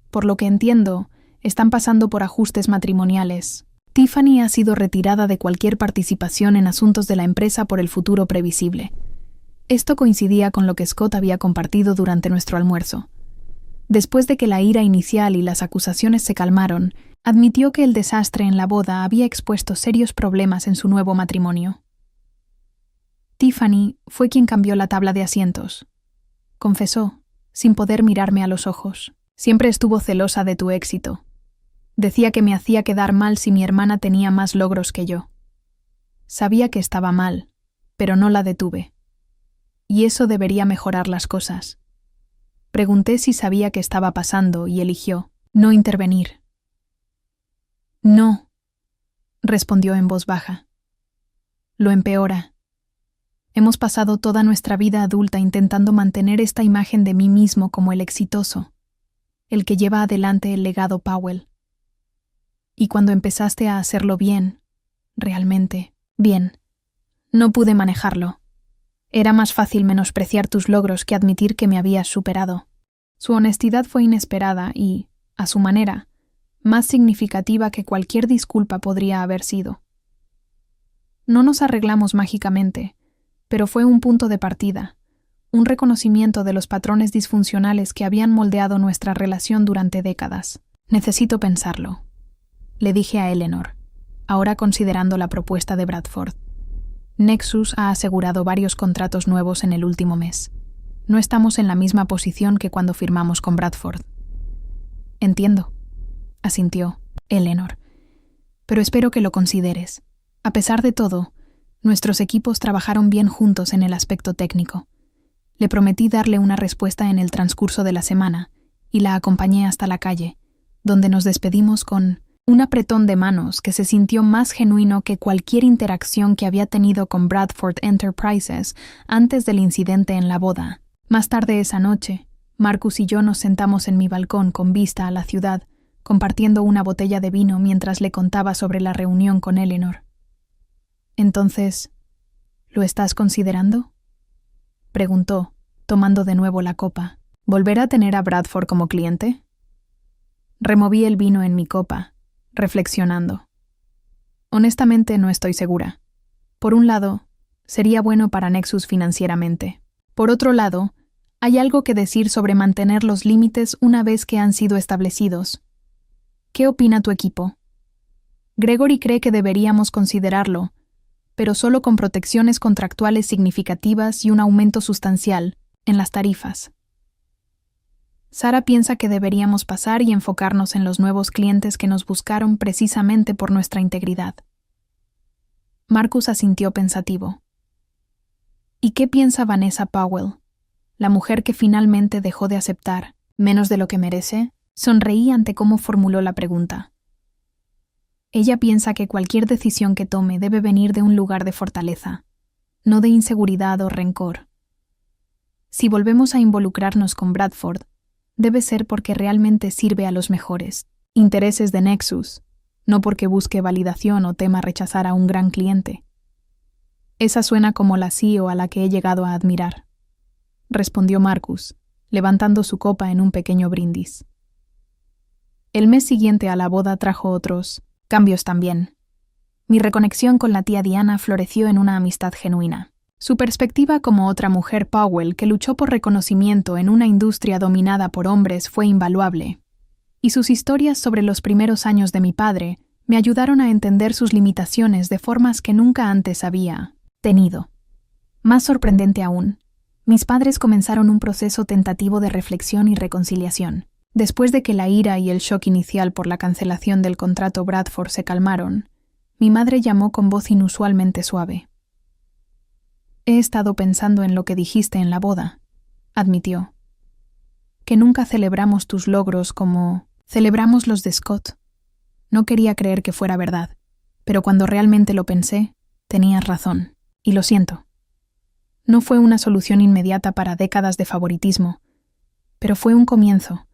Por lo que entiendo, están pasando por ajustes matrimoniales. Tiffany ha sido retirada de cualquier participación en asuntos de la empresa por el futuro previsible. Esto coincidía con lo que Scott había compartido durante nuestro almuerzo. Después de que la ira inicial y las acusaciones se calmaron, admitió que el desastre en la boda había expuesto serios problemas en su nuevo matrimonio. Tiffany fue quien cambió la tabla de asientos. Confesó, sin poder mirarme a los ojos. Siempre estuvo celosa de tu éxito. Decía que me hacía quedar mal si mi hermana tenía más logros que yo. Sabía que estaba mal, pero no la detuve. Y eso debería mejorar las cosas. Pregunté si sabía qué estaba pasando y eligió no intervenir. No, respondió en voz baja. Lo empeora. Hemos pasado toda nuestra vida adulta intentando mantener esta imagen de mí mismo como el exitoso, el que lleva adelante el legado Powell. Y cuando empezaste a hacerlo bien, realmente bien, no pude manejarlo. Era más fácil menospreciar tus logros que admitir que me habías superado. Su honestidad fue inesperada y, a su manera, más significativa que cualquier disculpa podría haber sido. No nos arreglamos mágicamente, pero fue un punto de partida, un reconocimiento de los patrones disfuncionales que habían moldeado nuestra relación durante décadas. Necesito pensarlo, le dije a Eleanor, ahora considerando la propuesta de Bradford. Nexus ha asegurado varios contratos nuevos en el último mes. No estamos en la misma posición que cuando firmamos con Bradford. Entiendo, asintió Eleanor, pero espero que lo consideres. A pesar de todo, nuestros equipos trabajaron bien juntos en el aspecto técnico. Le prometí darle una respuesta en el transcurso de la semana y la acompañé hasta la calle, donde nos despedimos con un apretón de manos que se sintió más genuino que cualquier interacción que había tenido con Bradford Enterprises antes del incidente en la boda. Más tarde esa noche, Marcus y yo nos sentamos en mi balcón con vista a la ciudad, compartiendo una botella de vino mientras le contaba sobre la reunión con Eleanor. Entonces, ¿lo estás considerando?, preguntó, tomando de nuevo la copa. ¿Volver a tener a Bradford como cliente? Removí el vino en mi copa, reflexionando. Honestamente no estoy segura. Por un lado, sería bueno para Nexus financieramente. Por otro lado, hay algo que decir sobre mantener los límites una vez que han sido establecidos. ¿Qué opina tu equipo? Gregory cree que deberíamos considerarlo, pero solo con protecciones contractuales significativas y un aumento sustancial en las tarifas. Sara piensa que deberíamos pasar y enfocarnos en los nuevos clientes que nos buscaron precisamente por nuestra integridad. Marcus asintió pensativo. ¿Y qué piensa Vanessa Powell, la mujer que finalmente dejó de aceptar, menos de lo que merece? Sonreí ante cómo formuló la pregunta. Ella piensa que cualquier decisión que tome debe venir de un lugar de fortaleza, no de inseguridad o rencor. Si volvemos a involucrarnos con Bradford, debe ser porque realmente sirve a los mejores intereses de Nexus, no porque busque validación o tema rechazar a un gran cliente. Esa suena como la CEO a la que he llegado a admirar, respondió Marcus, levantando su copa en un pequeño brindis. El mes siguiente a la boda trajo otros cambios también. Mi reconexión con la tía Diana floreció en una amistad genuina. Su perspectiva como otra mujer Powell que luchó por reconocimiento en una industria dominada por hombres fue invaluable. Y sus historias sobre los primeros años de mi padre me ayudaron a entender sus limitaciones de formas que nunca antes había tenido. Más sorprendente aún, mis padres comenzaron un proceso tentativo de reflexión y reconciliación. Después de que la ira y el shock inicial por la cancelación del contrato Bradford se calmaron, mi madre llamó con voz inusualmente suave. He estado pensando en lo que dijiste en la boda, admitió. Que nunca celebramos tus logros como celebramos los de Scott. No quería creer que fuera verdad, pero cuando realmente lo pensé, tenías razón, y lo siento. No fue una solución inmediata para décadas de favoritismo, pero fue un comienzo.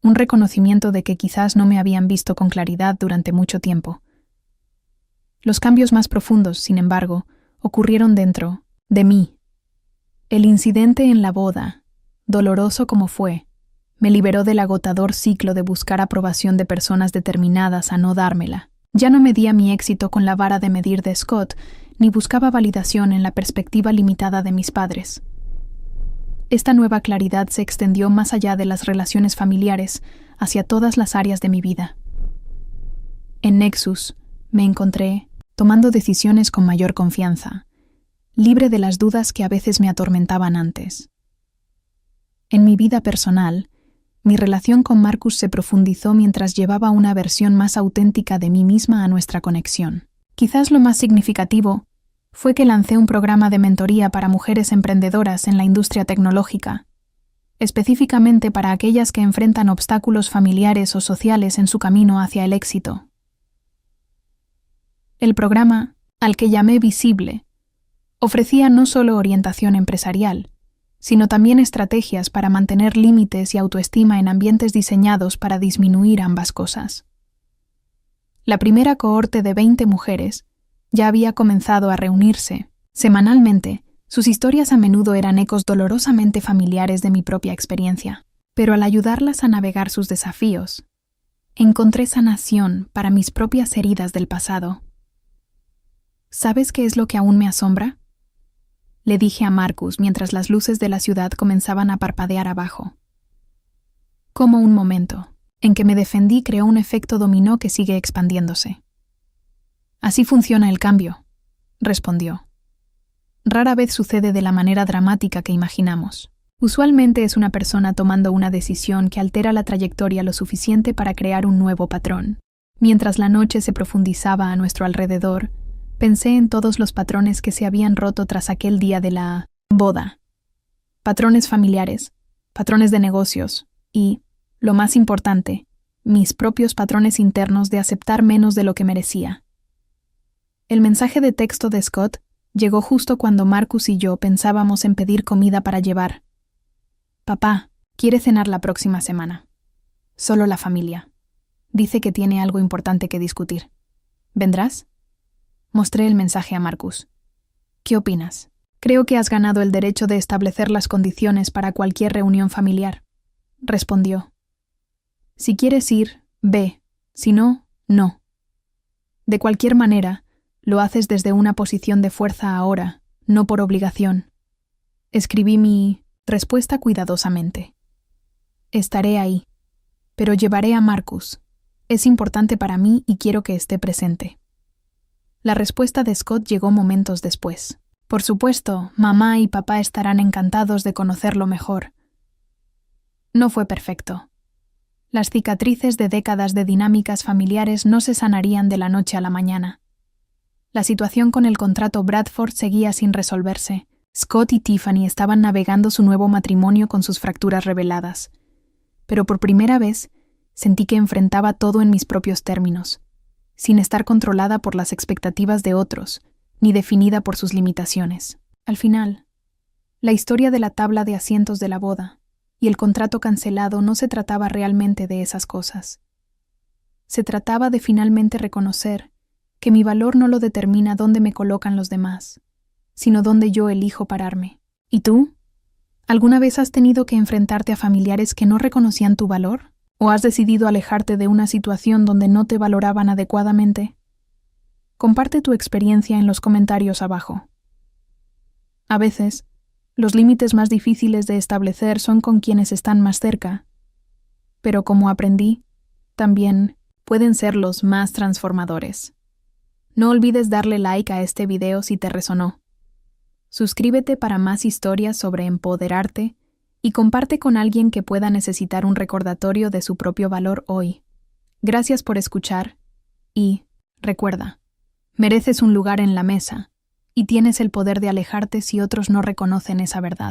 Un reconocimiento de que quizás no me habían visto con claridad durante mucho tiempo. Los cambios más profundos, sin embargo, ocurrieron dentro de mí. El incidente en la boda, doloroso como fue, me liberó del agotador ciclo de buscar aprobación de personas determinadas a no dármela. Ya no medía mi éxito con la vara de medir de Scott, ni buscaba validación en la perspectiva limitada de mis padres. Esta nueva claridad se extendió más allá de las relaciones familiares hacia todas las áreas de mi vida. En Nexus me encontré tomando decisiones con mayor confianza, libre de las dudas que a veces me atormentaban antes. En mi vida personal, mi relación con Marcus se profundizó mientras llevaba una versión más auténtica de mí misma a nuestra conexión. Quizás lo más significativo fue que lancé un programa de mentoría para mujeres emprendedoras en la industria tecnológica, específicamente para aquellas que enfrentan obstáculos familiares o sociales en su camino hacia el éxito. El programa, al que llamé Visible, ofrecía no solo orientación empresarial, sino también estrategias para mantener límites y autoestima en ambientes diseñados para disminuir ambas cosas. La primera cohorte de 20 mujeres ya había comenzado a reunirse. Semanalmente, sus historias a menudo eran ecos dolorosamente familiares de mi propia experiencia. Pero al ayudarlas a navegar sus desafíos, encontré sanación para mis propias heridas del pasado. ¿Sabes qué es lo que aún me asombra?, le dije a Marcus mientras las luces de la ciudad comenzaban a parpadear abajo. Como un momento en que me defendí creó un efecto dominó que sigue expandiéndose. Así funciona el cambio, respondió. Rara vez sucede de la manera dramática que imaginamos. Usualmente es una persona tomando una decisión que altera la trayectoria lo suficiente para crear un nuevo patrón. Mientras la noche se profundizaba a nuestro alrededor, pensé en todos los patrones que se habían roto tras aquel día de la boda. Patrones familiares, patrones de negocios y, lo más importante, mis propios patrones internos de aceptar menos de lo que merecía. El mensaje de texto de Scott llegó justo cuando Marcus y yo pensábamos en pedir comida para llevar. Papá quiere cenar la próxima semana. Solo la familia. Dice que tiene algo importante que discutir. ¿Vendrás? Mostré el mensaje a Marcus. ¿Qué opinas? Creo que has ganado el derecho de establecer las condiciones para cualquier reunión familiar, respondió. Si quieres ir, ve. Si no, no. De cualquier manera, lo haces desde una posición de fuerza ahora, no por obligación. Escribí mi respuesta cuidadosamente. Estaré ahí, pero llevaré a Marcus. Es importante para mí y quiero que esté presente. La respuesta de Scott llegó momentos después. Por supuesto, mamá y papá estarán encantados de conocerlo mejor. No fue perfecto. Las cicatrices de décadas de dinámicas familiares no se sanarían de la noche a la mañana. La situación con el contrato Bradford seguía sin resolverse. Scott y Tiffany estaban navegando su nuevo matrimonio con sus fracturas reveladas. Pero por primera vez, sentí que enfrentaba todo en mis propios términos, sin estar controlada por las expectativas de otros, ni definida por sus limitaciones. Al final, la historia de la tabla de asientos de la boda y el contrato cancelado no se trataba realmente de esas cosas. Se trataba de finalmente reconocer que mi valor no lo determina dónde me colocan los demás, sino dónde yo elijo pararme. ¿Y tú? ¿Alguna vez has tenido que enfrentarte a familiares que no reconocían tu valor? ¿O has decidido alejarte de una situación donde no te valoraban adecuadamente? Comparte tu experiencia en los comentarios abajo. A veces, los límites más difíciles de establecer son con quienes están más cerca, pero como aprendí, también pueden ser los más transformadores. No olvides darle like a este video si te resonó. Suscríbete para más historias sobre empoderarte y comparte con alguien que pueda necesitar un recordatorio de su propio valor hoy. Gracias por escuchar y, recuerda, mereces un lugar en la mesa y tienes el poder de alejarte si otros no reconocen esa verdad.